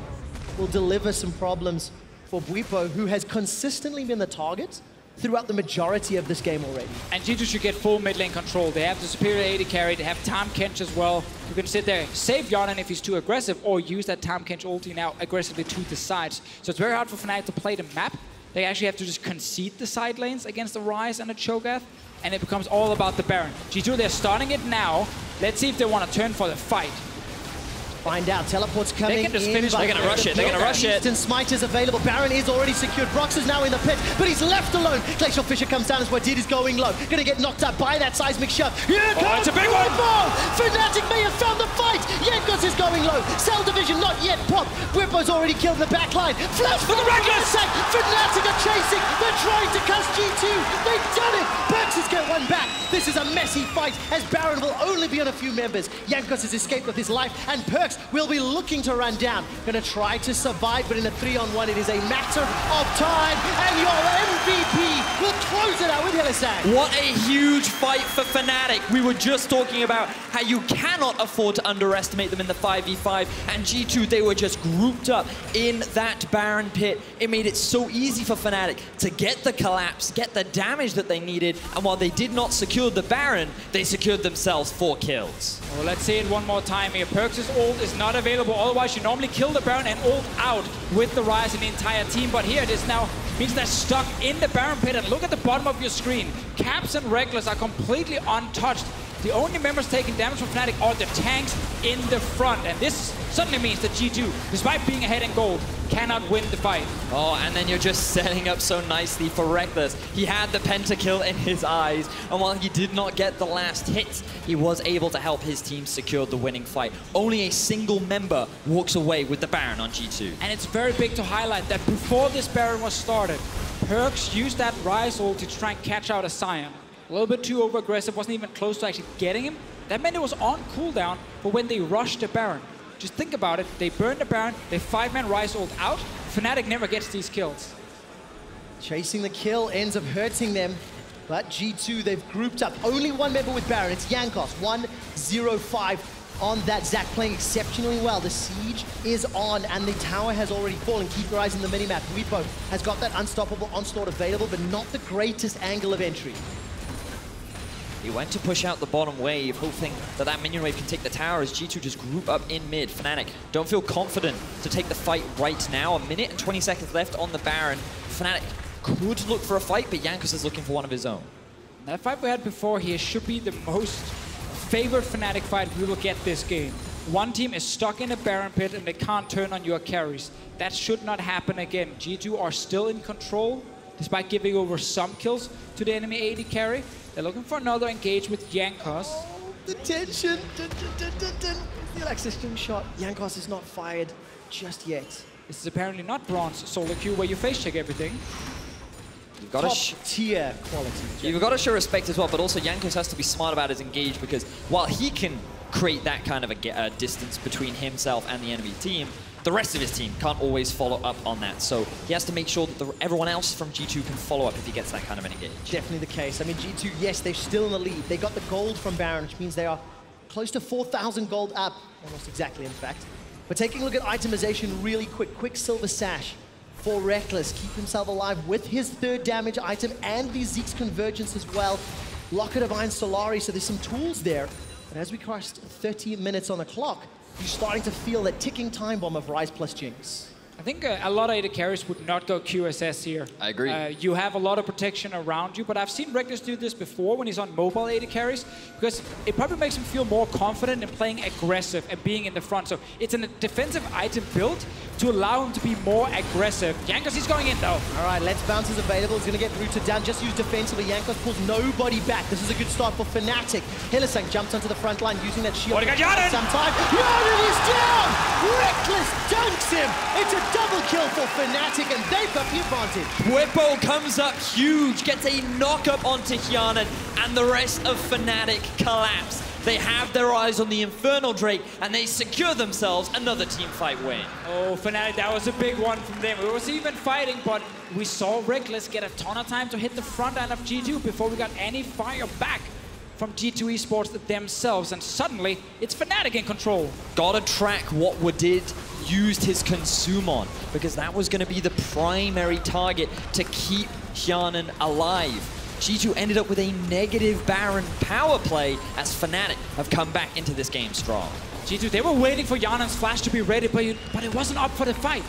will deliver some problems for Bwipo, who has consistently been the target throughout the majority of this game already. And G2 should get full mid lane control. They have the superior AD carry, they have Tahm Kench as well. You can sit there, save Hjarnan if he's too aggressive, or use that Tahm Kench ulti now aggressively to the sides. So it's very hard for Fnatic to play the map. They actually have to just concede the side lanes against the Ryze and the Cho'Gath, and it becomes all about the Baron. G2, they're starting it now. Let's see if they want to turn for the fight. Find out. Teleport's coming. They can just finish. They're going to rush it. They're going to rush it. Instant Smite is available. Baron is already secured. Brox is now in the pit, but he's left alone. Glacial Fissure comes down as Wadid is going low. Going to get knocked out by that seismic shove. Here comes it's a big one. Fnatic may have found the fight. Jankos is going low. Cell Division not yet popped. Bwipo's already killed the back line. Flash for the Reckless. Fnatic are chasing. They're trying to cuss G2. They've done it. Perkz get one back. This is a messy fight as Baron will only be on a few members. Jankos has escaped with his life, and Perkz will be looking to run down. Going to try to survive, but in a 3-on-1, it is a matter of time, and your MVP will close it out with Hylissang. What a huge fight for Fnatic. We were just talking about how you cannot afford to underestimate them in the 5v5, and G2, they were just grouped up in that Baron pit. It made it so easy for Fnatic to get the collapse, get the damage that they needed, and while they did not secure the Baron, they secured themselves 4 kills. Well, let's see it one more time here. Perkz' ult is not available. Otherwise, you normally kill the Baron and ult out with the Ryze and the entire team. But here it is now means they're stuck in the Baron pit. And look at the bottom of your screen. Caps and Reckless are completely untouched. The only members taking damage from Fnatic are the tanks in the front. And this suddenly means that G2, despite being ahead in gold, cannot win the fight. Oh, and then you're just setting up so nicely for Reckless. He had the pentakill in his eyes, and while he did not get the last hit, he was able to help his team secure the winning fight. Only a single member walks away with the Baron on G2. And it's very big to highlight that before this Baron was started, Perkz used that Ryze ult to try and catch out a Sion. A little bit too over-aggressive, wasn't even close to actually getting him. that meant it was on cooldown for when they rushed the Baron. Just think about it. They burn the Baron, they 5-man Ryze ult out. Fnatic never gets these kills. Chasing the kill ends up hurting them. But G2, they've grouped up. Only one member with Baron. It's Jankos. 1-0-5 on that. Zac playing exceptionally well. The siege is on, and the tower has already fallen. Keep your eyes on the minimap. Bwipo has got that unstoppable onslaught available, but not the greatest angle of entry. He went to push out the bottom wave, hoping that that minion wave can take the tower as G2 just group up in mid. Fnatic don't feel confident to take the fight right now. 1 minute and 20 seconds left on the Baron. Fnatic could look for a fight, but Jankos is looking for one of his own. That fight we had before here should be the most favored Fnatic fight we will get this game. One team is stuck in a Baron pit and they can't turn on your carries. That should not happen again. G2 are still in control, despite giving over some kills to the enemy AD carry. They're looking for another engage with Jankos. Oh, the tension. The Alexis shot. Jankos is not fired just yet. This is apparently not bronze solo queue where you face check everything. You've got top tier quality. You've got to show respect as well, but also Jankos has to be smart about his engage, because while he can create that kind of a distance between himself and the enemy team, the rest of his team can't always follow up on that. So he has to make sure that everyone else from G2 can follow up if he gets that kind of an engage. Definitely the case. I mean, G2, yes, they're still in the lead. They got the gold from Baron, which means they are close to 4,000 gold up. Almost exactly, in fact. But taking a look at itemization really quick. Quicksilver Sash for Rekkles. Keep himself alive with his 3rd damage item and the Zeke's Convergence as well. Locket of Iron Solari, so there's some tools there. But as we crossed 30 minutes on the clock, you're starting to feel that ticking time bomb of Ryze plus Jinx. I think a lot of AD carries would not go QSS here. I agree. You have a lot of protection around you, but I've seen Rekkles do this before when he's on mobile AD carries, because it probably makes him feel more confident in playing aggressive and being in the front. So it's a defensive item built to allow him to be more aggressive. Jankos, he's going in though. All right, Let's Bounce is available. He's going to get rooted down. Just use defensively. Jankos pulls nobody back. This is a good start for Fnatic. Hylissang jumps onto the front line using that shield. Sometime. Jarden is down! Rekkles dunks him! It's a double kill for Fnatic, and they've got the advantage. Bwipo comes up huge, gets a knock-up onto Hjarnan, and the rest of Fnatic collapse. They have their eyes on the Infernal Drake, and they secure themselves another teamfight win. Oh, Fnatic, that was a big one from them. It was even fighting, but we saw Rekkles get a ton of time to hit the front end of G2 before we got any fire back from G2 Esports themselves, and suddenly it's Fnatic in control. Gotta track what Wadid used his consume on, because that was going to be the primary target to keep Hjarnan alive. G2 ended up with a negative Baron power play as Fnatic have come back into this game strong. G2, they were waiting for Hjarnan's flash to be ready, but it wasn't up for the fight.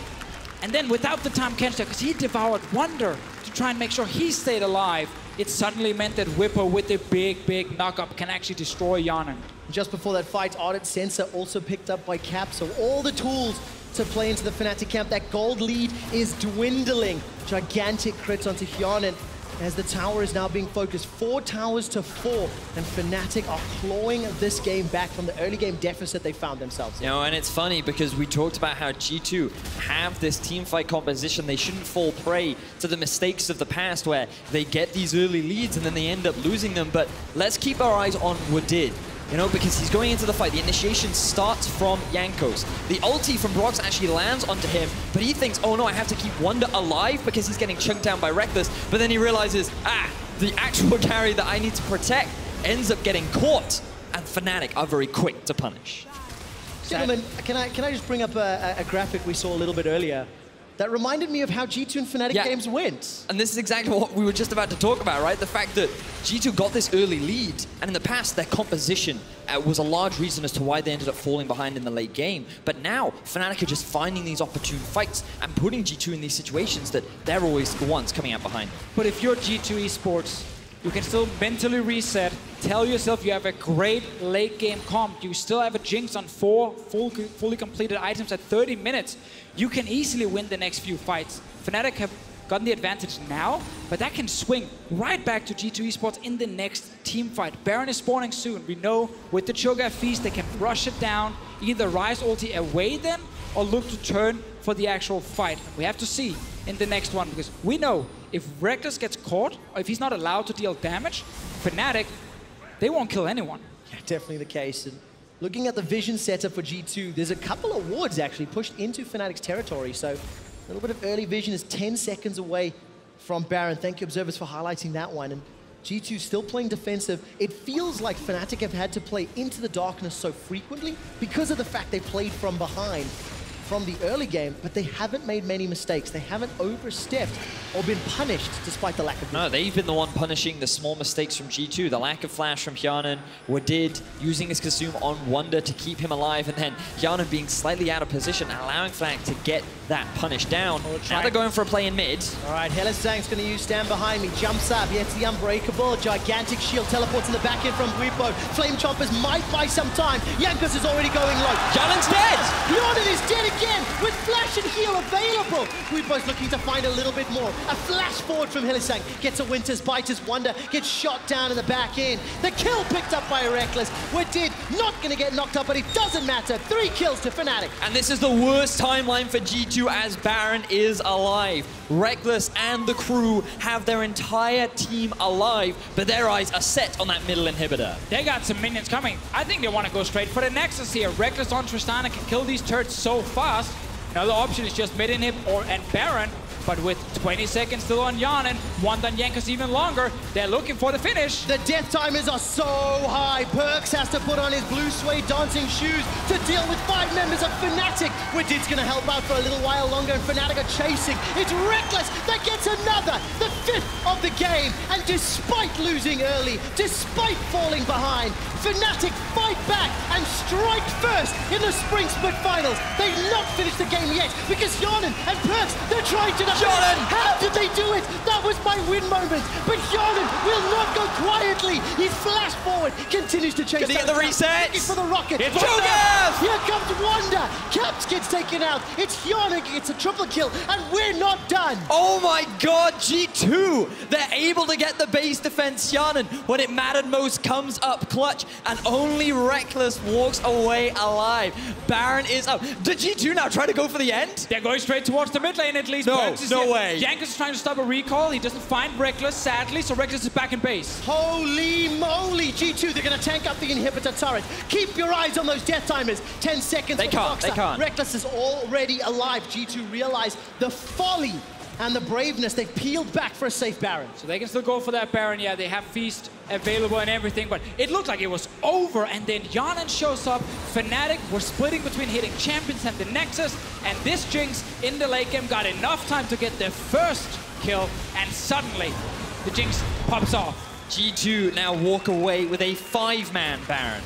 And then without the Tahm Kench, because he devoured Wonder to try and make sure he stayed alive, it suddenly meant that Bwipo with the big knock-up can actually destroy Hjarnan. Just before that fight, Ardent Sensor also picked up by Cap, so all the tools to play into the Fnatic camp. That gold lead is dwindling. Gigantic crits onto Hjarnan as the tower is now being focused. 4 towers to 4, and Fnatic are clawing this game back from the early game deficit they found themselves in. You know, and it's funny because we talked about how G2 have this teamfight composition. They shouldn't fall prey to the mistakes of the past where they get these early leads and then they end up losing them. But let's keep our eyes on Wadid. You know, because he's going into the fight. The initiation starts from Jankos. The ulti from Brox actually lands onto him, but he thinks, oh no, I have to keep Wonder alive because he's getting chunked down by Rekkles. But then he realizes, the actual carry that I need to protect ends up getting caught, and Fnatic are very quick to punish. Gentlemen, can I just bring up a graphic we saw a little bit earlier that reminded me of how G2 and Fnatic games went. And this is exactly what we were just about to talk about, right? The fact that G2 got this early lead, and in the past, their composition was a large reason as to why they ended up falling behind in the late game. But now, Fnatic are just finding these opportune fights and putting G2 in these situations that they're always the ones coming out behind. But if you're G2 Esports, you can still mentally reset, tell yourself you have a great late game comp, you still have a Jinx on 4 fully completed items at 30 minutes. You can easily win the next few fights. Fnatic have gotten the advantage now, but that can swing right back to G2 Esports in the next team fight. Baron is spawning soon. We know with the Cho'Gath Feast, they can rush it down, either Ryze ulti away then, or look to turn for the actual fight. We have to see in the next one, because we know if Rekkles gets caught, or if he's not allowed to deal damage, Fnatic, they won't kill anyone. Yeah, definitely the case. And looking at the vision setup for G2, there's a couple of wards actually pushed into Fnatic's territory. So a little bit of early vision is 10 seconds away from Baron. Thank you, observers, for highlighting that one. And G2 still playing defensive. It feels like Fnatic have had to play into the darkness so frequently because of the fact they played from behind from the early game, but they haven't made many mistakes. They haven't overstepped or been punished despite the lack of vision. No, they've been the one punishing the small mistakes from G2. The lack of flash from Hjarnan, Wadid using his consume on Wunder to keep him alive, and then Hjarnan being slightly out of position, allowing Fnatic to get that punish down. Now they're going for a play in mid. All right, Hylissang's going to use stand behind me. Jumps up, gets the unbreakable. Gigantic shield teleports in the back end from Bwipo. Flame Choppers might buy some time. Jankos is already going low. Hjarnan's dead! Hjarnan is dead again with flash and heal available. Bwipo's looking to find a little bit more. A flash forward from Hylissang. Gets a Winter's Bite as Wunder gets shot down in the back end. The kill picked up by Reckless. Wadid not going to get knocked up, but it doesn't matter. 3 kills to Fnatic. And this is the worst timeline for G2 as Baron is alive. Reckless and the crew have their entire team alive, but their eyes are set on that middle inhibitor. They got some minions coming. I think they want to go straight for the Nexus here. Reckless on Tristana can kill these turrets so fast. Another option is just mid-inhib and Baron. But with 20 seconds still on Hjarnan, Wunder and Jankos even longer, they're looking for the finish. The death timers are so high. Perkz has to put on his blue suede dancing shoes to deal with 5 members of Fnatic. Wadid's going to help out for a little while longer, and Fnatic are chasing. It's Reckless that gets another, the 5th of the game. And despite losing early, despite falling behind, Fnatic fight back and strike first in the Spring Split Finals. They've not finished the game yet because Hjarnan and Perkz, they're trying to Hjarnan! How did they do it? That was my win moment. But Hjarnan will not go quietly. He's flashed forward, continues to chase. Can he get the reset? Looking for the rocket. It's Cho'Gath! Here comes Wunder. Caps gets taken out. It's Hjarnan gets a triple kill, and we're not done. Oh my god, G2! They're able to get the base defense. Hjarnan, when it mattered most, comes up clutch, and only Reckless walks away alive. Baron is up. Did G2 now try to go for the end? They're going straight towards the mid lane at least. No way. Jankos is trying to stop a recall. He doesn't find Reckless, sadly, so Reckless is back in base. Holy moly, G2, they're going to tank up the inhibitor turret. Keep your eyes on those death timers. 10 seconds. They can't. Reckless is already alive. G2 realize the folly and the braveness. They peeled back for a safe Baron. So they can still go for that Baron. Yeah, they have Feast available and everything, but it looked like it was over, and then Hjarnan shows up. Fnatic were splitting between hitting Champions and the Nexus, and this Jinx in the late game got enough time to get their first kill, and suddenly the Jinx pops off. G2 now walk away with a 5-man Baron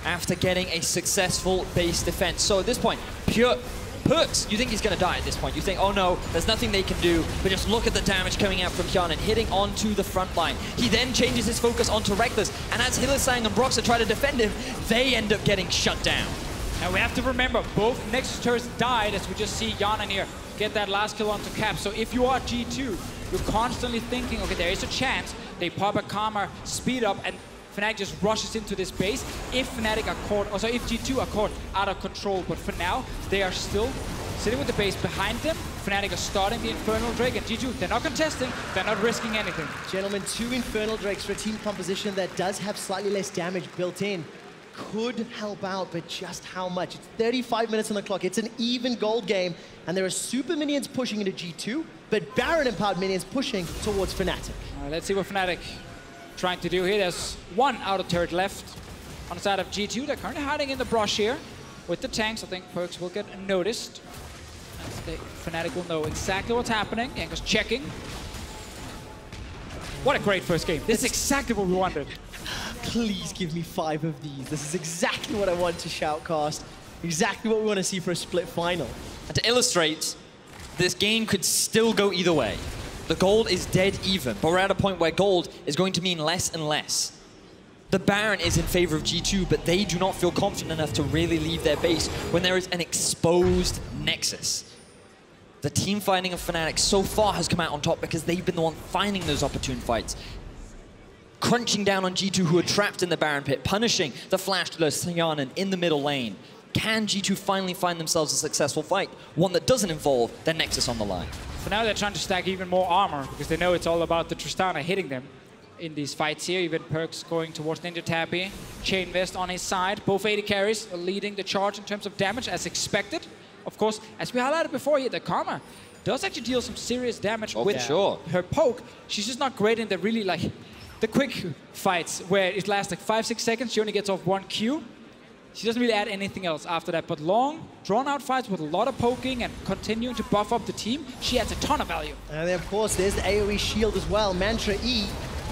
after getting a successful base defense. So at this point, Perkz, you think he's going to die at this point. You think, oh no, there's nothing they can do. But just look at the damage coming out from Hjarnan, hitting onto the front line. He then changes his focus onto Reckless. And as Hylissang and Broxah try to defend him, they end up getting shut down. Now we have to remember, both Nexus turrets died, as we just see Hjarnan here get that last kill onto Cap. So if you are G2, you're constantly thinking, okay, there is a chance they pop a Karma, speed up, and Fnatic just rushes into this base if Fnatic are caught, also if G2 are caught out of control. But for now, they are still sitting with the base behind them. Fnatic are starting the Infernal Drake, and G2, they're not contesting, they're not risking anything. Gentlemen, 2 Infernal Drakes for a team composition that does have slightly less damage built in. Could help out, but just how much? It's 35 minutes on the clock. It's an even gold game, and there are super minions pushing into G2, but Baron-empowered minions pushing towards Fnatic. All right, let's see what Fnatic trying to do here. There's 1 outer turret left on the side of G2. They're currently hiding in the brush here with the tanks. I think Perkz will get noticed. Fnatic will know exactly what's happening. Jankos checking. What a great first game. This is exactly what we wanted. Please give me 5 of these. This is exactly what I want to shoutcast. Exactly what we want to see for a split final. And to illustrate, this game could still go either way. The gold is dead even, but we're at a point where gold is going to mean less and less. The Baron is in favor of G2, but they do not feel confident enough to really leave their base when there is an exposed Nexus. The team fighting of Fnatic so far has come out on top because they've been the one finding those opportune fights. Crunching down on G2, who are trapped in the Baron pit, punishing the flashless Hjarnan in the middle lane. Can G2 finally find themselves a successful fight? One that doesn't involve their Nexus on the line. For now, they're trying to stack even more armor because they know it's all about the Tristana hitting them. in these fights here. Even Perkz going towards Ninja Tappy. Chain Vest on his side. Both AD carries are leading the charge in terms of damage as expected. Of course, as we highlighted before here, the Karma does actually deal some serious damage with her poke. She's just not great in the really like the quick fights where it lasts like 5-6 seconds. She only gets off 1 Q. She doesn't really add anything else after that. But long, drawn-out fights with a lot of poking and continuing to buff up the team, she adds a ton of value. And then, of course, there's the AoE shield as well. Mantra E,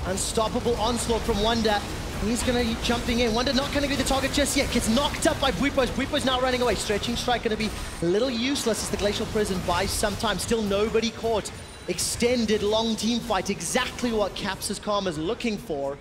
unstoppable onslaught from Wunder. He's going to be jumping in. Wunder not going to be the target just yet. Gets knocked up by Bwipo's. Bwipo's now running away. Stretching Strike going to be a little useless as the Glacial Prison buys some time. Still nobody caught. Extended long team fight. Exactly what Caps' Karma's looking for.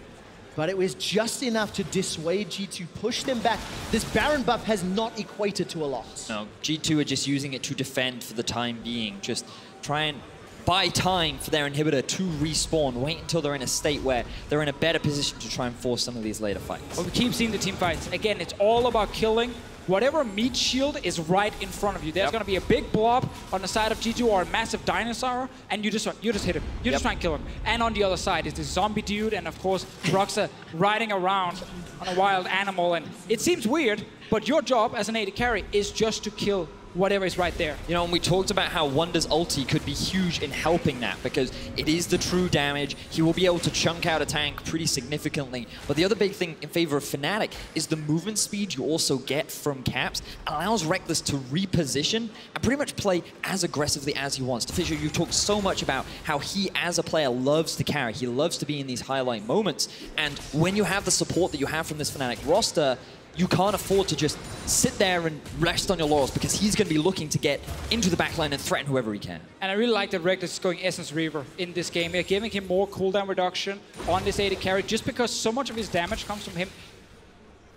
But it was just enough to dissuade G2, push them back. This Baron buff has not equated to a lot. No, G2 are just using it to defend for the time being. Just try and buy time for their inhibitor to respawn. Wait until they're in a state where they're in a better position to try and force some of these later fights. But we keep seeing the team fights. Again, it's all about killing whatever meat shield is right in front of you. There's going to be a big blob on the side of G2 or a massive dinosaur, and you just hit him. You just try and kill him. And on the other side is this zombie dude, and of course, Roxa riding around on a wild animal. And it seems weird, but your job as an AD carry is just to kill whatever is right there. You know, and we talked about how Wunder's ulti could be huge in helping that because it is the true damage. He will be able to chunk out a tank pretty significantly. But the other big thing in favor of Fnatic is the movement speed you also get from Caps allows Rekkles to reposition and pretty much play as aggressively as he wants. Fisher, you've talked so much about how he, as a player, loves to carry. He loves to be in these highlight moments. And when you have the support that you have from this Fnatic roster, you can't afford to just sit there and rest on your laurels because he's going to be looking to get into the backline and threaten whoever he can. And I really like that Rekkles is going Essence Reaver in this game. They're giving him more cooldown reduction on this AD carry just because so much of his damage comes from him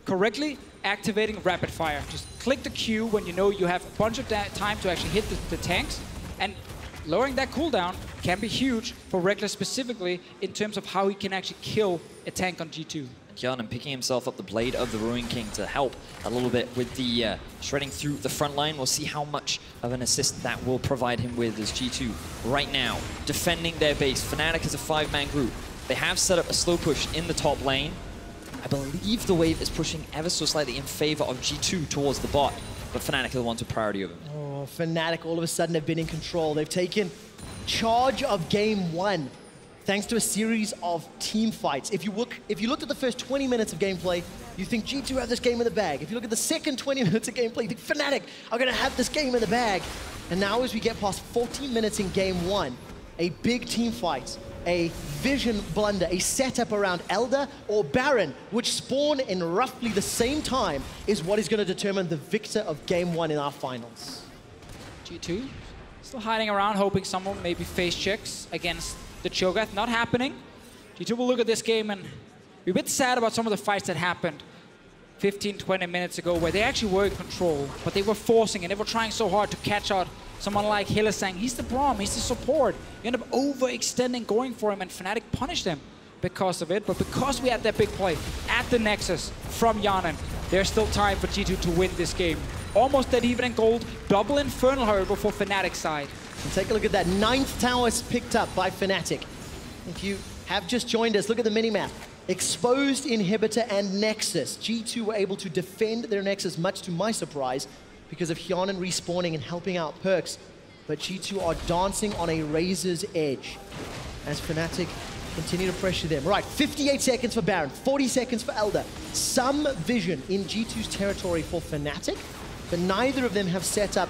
correctly activating Rapid Fire. Just click the Q when you know you have a bunch of time to actually hit the tanks. And lowering that cooldown can be huge for Rekkles specifically in terms of how he can actually kill a tank on G2. Hjarnan picking himself up the Blade of the Ruin King to help a little bit with the shredding through the front line. We'll see how much of an assist that will provide him with as G2 right now defending their base. Fnatic is a 5-man group. They have set up a slow push in the top lane. I believe the wave is pushing ever so slightly in favor of G2 towards the bot, but Fnatic are the ones with priority over them. Oh, Fnatic all of a sudden have been in control. They've taken charge of game 1. Thanks to a series of team fights. If you looked at the first 20 minutes of gameplay, you think G2 have this game in the bag. If you look at the second 20 minutes of gameplay, you think Fnatic are going to have this game in the bag. And now as we get past 14 minutes in game 1, a big team fight, a vision blunder, a setup around Elder or Baron, which spawn in roughly the same time, is what is going to determine the victor of game 1 in our finals. G2 still hiding around, hoping someone maybe face checks against the Cho'Gath. Not happening. G2 will look at this game and be a bit sad about some of the fights that happened 15, 20 minutes ago where they actually were in control, but they were forcing and they were trying so hard to catch out someone like Hylissang. He's the Braum, he's the support. You end up overextending, going for him, and Fnatic punished them because of it. But because we had that big play at the Nexus from Hjarnan, there's still time for G2 to win this game. Almost dead even in gold. Double Infernal, however, for Fnatic's side. And take a look at that. 9th tower is picked up by Fnatic. If you have just joined us, look at the minimap. Exposed Inhibitor and Nexus. G2 were able to defend their Nexus, much to my surprise, because of Hjarnan respawning and helping out Perkz. But G2 are dancing on a razor's edge as Fnatic continue to pressure them. Right, 58 seconds for Baron, 40 seconds for Elder. Some vision in G2's territory for Fnatic, but neither of them have set up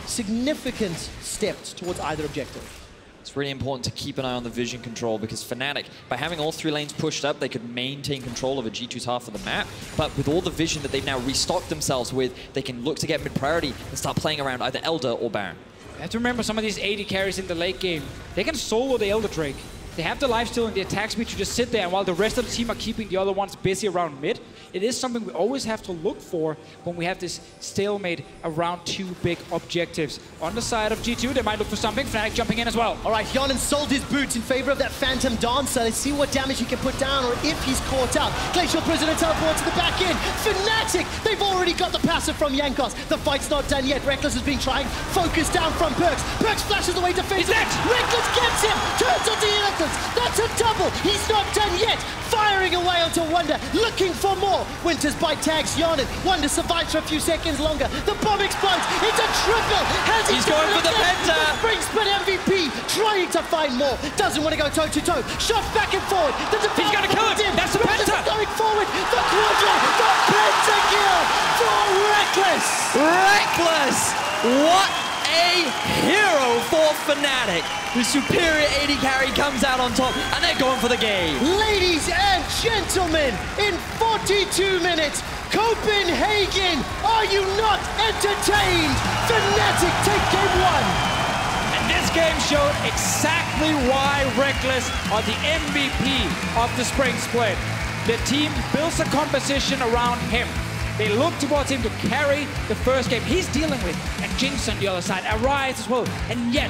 significant steps towards either objective. It's really important to keep an eye on the vision control because Fnatic, by having all 3 lanes pushed up, they could maintain control over G2's half of the map. But with all the vision that they've now restocked themselves with, they can look to get mid-priority and start playing around either Elder or Baron. You have to remember some of these AD carries in the late game. They can solo the Elder Drake. They have the lifesteal and the attack speed to just sit there, and while the rest of the team are keeping the other ones busy around mid, it is something we always have to look for when we have this stalemate around 2 big objectives. On the side of G2, they might look for something. Fnatic jumping in as well. All right, Hjarnan sold his boots in favor of that Phantom Dancer. Let's see what damage he can put down or if he's caught out. Glacial Prisoner teleport to the back end. Fnatic, they've already got the passive from Jankos. The fight's not done yet. Rekkles has been trying. Focus down from Perkz. Perkz flashes away defensive. Rekkles gets him. Turns onto Jankos. points. That's a double. He's not done yet. Firing away onto Wonder, looking for more. Winter's bite tags Yarnan. Wonder survives for a few seconds longer. The bomb explodes. It's a triple. He's going for the penta. The Spring Split MVP trying to find more. Doesn't want to go toe-to-toe. Shot back and forward. He's going to kill him. That's the penta. Going forward. The quadra. The pentakill for Rekkles. Rekkles. What a hero for Fnatic. The superior AD carry comes out on top, and they're going for the game. Ladies and gentlemen, in 42 minutes, Copenhagen, are you not entertained? Fnatic take game 1. And this game showed exactly why Rekkles are the MVP of the Spring Split. The team builds a composition around him. They look towards him to carry the first game. He's dealing with a Jinx on the other side, a Ryze as well. And yet,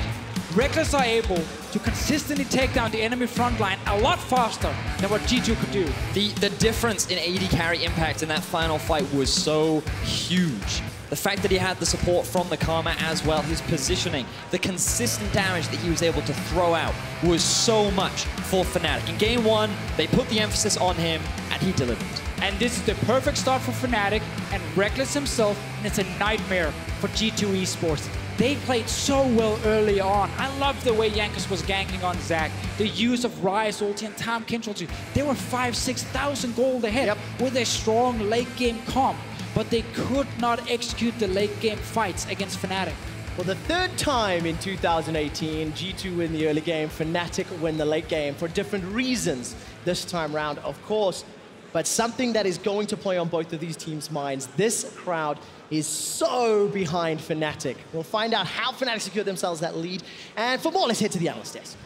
Rekkles are able to consistently take down the enemy front line a lot faster than what G2 could do. The difference in AD carry impact in that final fight was so huge. The fact that he had the support from the Karma as well, his positioning, the consistent damage that he was able to throw out was so much for Fnatic. In game 1, they put the emphasis on him, and he delivered. And this is the perfect start for Fnatic and Rekkles himself, and it's a nightmare for G2 Esports. They played so well early on. I love the way Jankos was ganking on Zac. The use of Ryze ulti and Tahm Kench ulti. They were 5,000-6,000 gold ahead with a strong late game comp, but they could not execute the late game fights against Fnatic. For the third time in 2018, G2 win the early game, Fnatic win the late game for different reasons this time round, of course. But something that is going to play on both of these teams' minds, this crowd is so behind Fnatic. We'll find out how Fnatic secured themselves that lead. And for more, let's head to the analyst desk.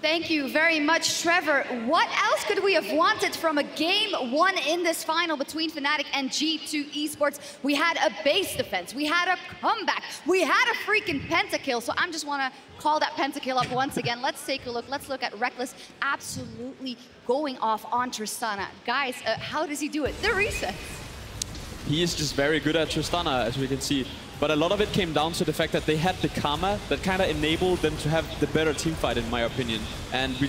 Thank you very much, Trevor. What else could we have wanted from a game 1 in this final between Fnatic and G2 Esports? We had a base defense, we had a comeback, we had a freaking pentakill. So I just want to call that pentakill up once again. Let's take a look. Let's look at Rekkles absolutely going off on Tristana. Guys, how does he do it? The resets. He is just very good at Tristana, as we can see. But a lot of it came down to the fact that they had the Karma that kind of enabled them to have the better team fight, in my opinion. And we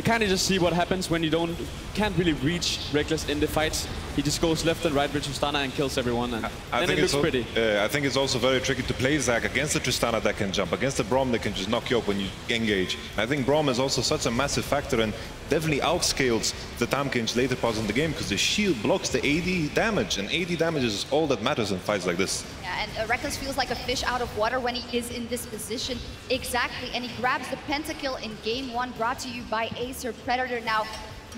kind of just see what happens when you can't really reach Rekkles in the fights. He just goes left and right with Tristana and kills everyone, and then it looks pretty. I think it's also very tricky to play Zac against the Tristana that can jump, against the Braum that can just knock you up when you engage. I think Braum is also such a massive factor and definitely outscales the Tahm Kench later parts in the game because the shield blocks the AD damage, and AD damage is all that matters in fights like this. Yeah, and Rekkles feels like a fish out of water when he is in this position. Exactly, and he grabs the pentakill in game 1, brought to you by Acer Predator. Now,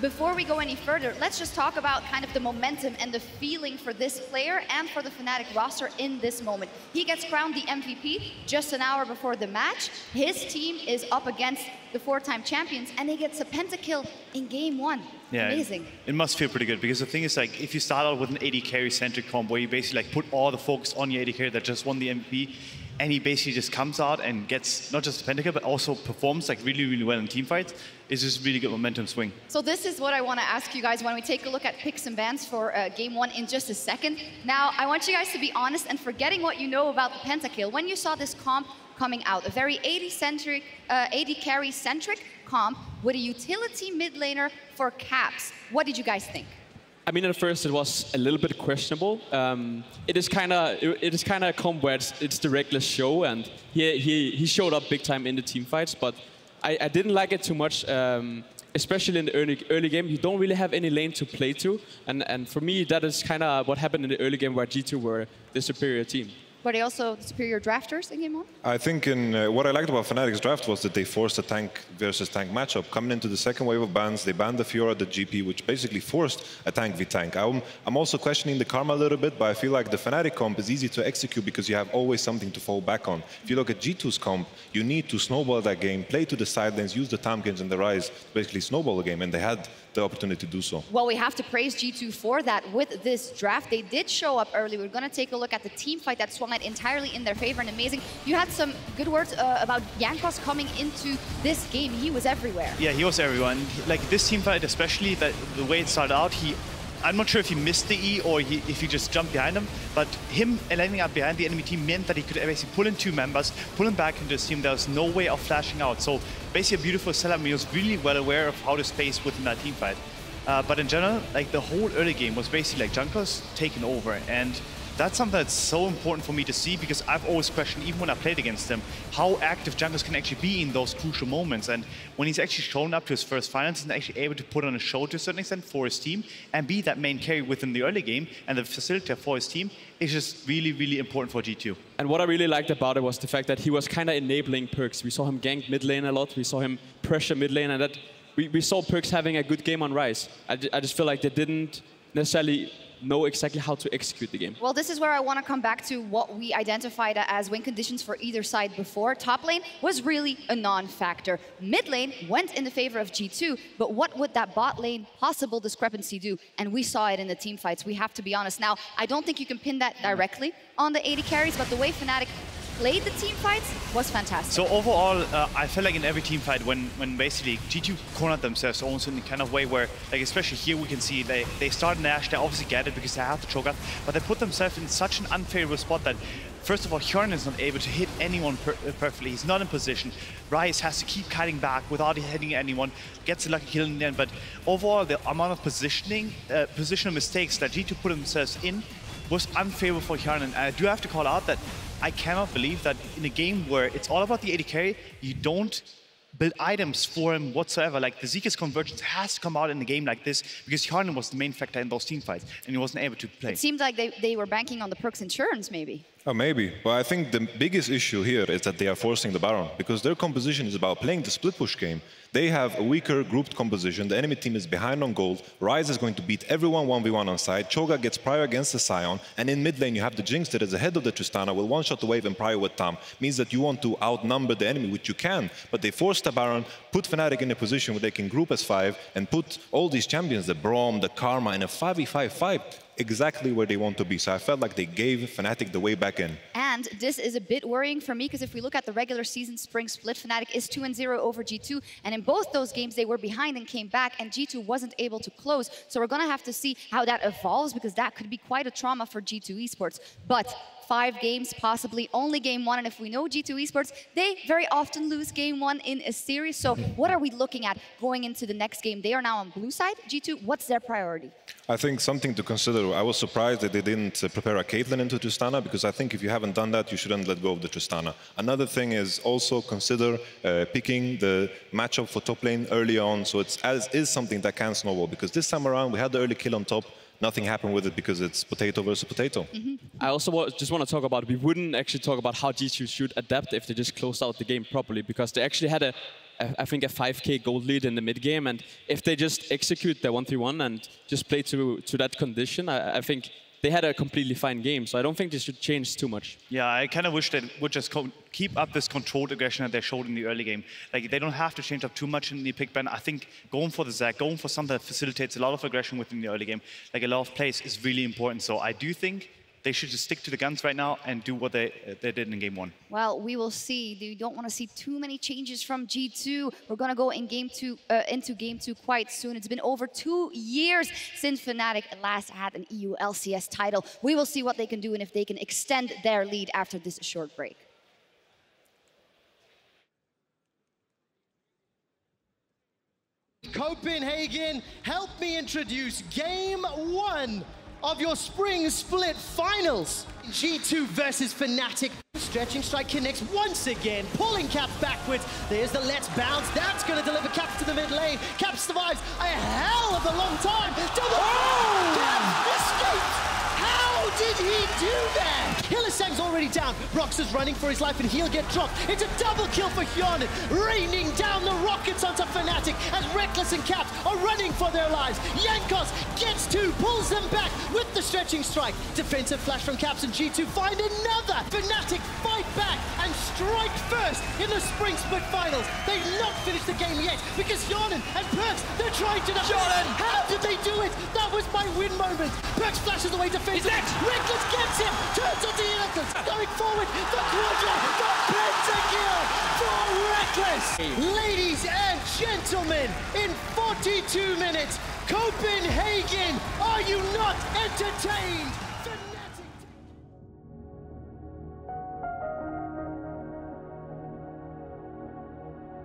before we go any further, let's just talk about kind of the momentum and the feeling for this player and for the Fnatic roster in this moment. He gets crowned the MVP just an hour before the match. His team is up against the 4-time champions, and he gets a pentakill in game 1. Yeah, amazing. It must feel pretty good because the thing is, like, if you start out with an AD carry centric comp where you basically like put all the focus on your AD carry that just won the MVP, and he basically just comes out and gets not just the pentakill but also performs like really, really well in team fights, it's just really good momentum swing. So this is what I want to ask you guys when we take a look at picks and bans for game 1 in just a second. Now, I want you guys to be honest and forgetting what you know about the pentakill. When you saw this comp coming out, a very AD carry centric comp with a utility mid laner for caps, what did you guys think? I mean, at first it was a little bit questionable. It is kind of a comp where it's the Rekkles show, and he showed up big time in the team fights. But I didn't like it too much, especially in the early game. You don't really have any lane to play to, and for me that is kind of what happened in the early game where G2 were the superior team. Were they also the superior drafters in game 1? I think what I liked about Fnatic's draft was that they forced a tank versus tank matchup. Coming into the second wave of bans, they banned the Fiora, the GP, which basically forced a tank v tank. I'm also questioning the Karma a little bit, but I feel like the Fnatic comp is easy to execute because you have always something to fall back on. If you look at G2's comp, you need to snowball that game, play to the side lanes, use the Tahm Kench and the Ryze, basically snowball the game, and they had the opportunity to do so. Well, we have to praise G2 for that with this draft. They did show up early. We're going to take a look at the team fight that swung it entirely in their favor and amazing. You had some good words about Jankos coming into this game. He was everywhere. Yeah, he was everywhere. And like this team fight, especially the way it started out, I'm not sure if he missed the E or if he just jumped behind him, but him landing up behind the enemy team meant that he could basically pull in 2 members, pull him back into his team. There was no way of flashing out. So basically a beautiful setup. He was really well aware of how to space within that team fight. But in general, like the whole early game was basically like junglers taking over, and that's something that's so important for me to see, because I've always questioned, even when I played against him, how active junglers can actually be in those crucial moments. And when he's actually shown up to his first finals and actually able to put on a show to a certain extent for his team and be that main carry within the early game and the facilitator for his team, is just really, really important for G2. And what I really liked about it was the fact that he was kind of enabling Perkz. We saw him gank mid lane a lot. We saw him pressure mid lane, and that we saw Perkz having a good game on Ryze. I just feel like they didn't necessarily know exactly how to execute the game. Well, this is where I want to come back to what we identified as win conditions for either side before. Top lane was really a non-factor. Mid lane went in the favor of G2, but what would that bot lane possible discrepancy do? And we saw it in the team fights, we have to be honest. Now, I don't think you can pin that directly on the AD carries, but the way Fnatic played the team fights was fantastic. So overall, I felt like in every team fight, when basically G2 cornered themselves almost in the kind of way where, like especially here we can see they start Nash, they obviously get it because they have the Cho'Gath, but they put themselves in such an unfavorable spot that, first of all, Hjarnan is not able to hit anyone perfectly. He's not in position. Ryze has to keep cutting back without hitting anyone, gets a lucky kill in the end, but overall the amount of positional mistakes that G2 put themselves in was unfavorable for Hjarnan. And I do have to call out that I cannot believe that in a game where it's all about the AD carry, you don't build items for him whatsoever. Like the Zeke's convergence has to come out in a game like this because Hjarnan was the main factor in those team fights and he wasn't able to play. It seemed like they were banking on the Perkz insurance, maybe. Oh, maybe. But I think the biggest issue here is that they are forcing the Baron, because their composition is about playing the split push game. They have a weaker grouped composition. The enemy team is behind on gold. Ryze is going to beat everyone 1v1 on side. Cho'Gath gets Prior against the Sion. And in mid lane, you have the Jinx that is ahead of the Tristana with one-shot the wave and Prior with Tahm. Means that you want to outnumber the enemy, which you can. But they force the Baron, put Fnatic in a position where they can group as 5 and put all these champions, the Braum, the Karma, in a 5v5 fight, exactly where they want to be. So I felt like they gave Fnatic the way back in. And this is a bit worrying for me, because if we look at the regular season spring split, Fnatic is 2-0 over G2. And in both those games, they were behind and came back, and G2 wasn't able to close. So we're going to have to see how that evolves, because that could be quite a trauma for G2 Esports. But 5 games, possibly only game 1. And if we know G2 Esports, they very often lose game 1 in a series. So what are we looking at going into the next game? They are now on blue side. G2, what's their priority? I think something to consider. I was surprised that they didn't prepare a Caitlyn into Tristana, because I think if you haven't done that, you shouldn't let go of the Tristana. Another thing is also consider picking the matchup for top lane early on, so it is something that can snowball, because this time around we had the early kill on top. Nothing happened with it because it's potato versus potato. I also just want to talk about, we wouldn't actually talk about how G2 should adapt if they just closed out the game properly, because they actually had I think a 5k gold lead in the mid game, and if they just execute their 1-3-1 and just play to that condition, I think they had a completely fine game. So I don't think they should change too much. Yeah, I kind of wish they would just keep up this controlled aggression that they showed in the early game. Like, they don't have to change up too much in the pick ban. I think going for the Zac, going for something that facilitates a lot of aggression within the early game, like a lot of plays, is really important. So I do think they should just stick to the guns right now and do what they did in game 1. Well, we will see. You don't want to see too many changes from G2. We're going to go in into game 2 quite soon. It's been over 2 years since Fnatic last had an EU LCS title. We will see what they can do and if they can extend their lead after this short break. Copenhagen, help me introduce game 1 of your spring split finals. G2 versus Fnatic. Stretching strike connects once again, pulling Caps backwards. There's the let's bounce. That's going to deliver Caps to the mid lane. Caps survives a hell of a long time. Caps escaped. How did he do that? Hylissang's already down. Brox is running for his life and he'll get dropped. It's a double kill for Hjarnan, raining down the rockets onto Fnatic as Rekkles and Caps are running for their lives. Jankos gets 2, pulls them back with the stretching strike. Defensive flash from Caps, and G2 find another. Fnatic fight back and strike first in the spring split finals. They've not finished the game yet because Hjarnan and Perkz, they're trying to... Hjarnan! How did they do it? That was my win moment. Perkz flashes away defensive. Rekkles gets him, turns on the Rekkles, going forward, the Quadra, the pentakill for Rekkles. Ladies and gentlemen, in 42 minutes, Copenhagen, are you entertained,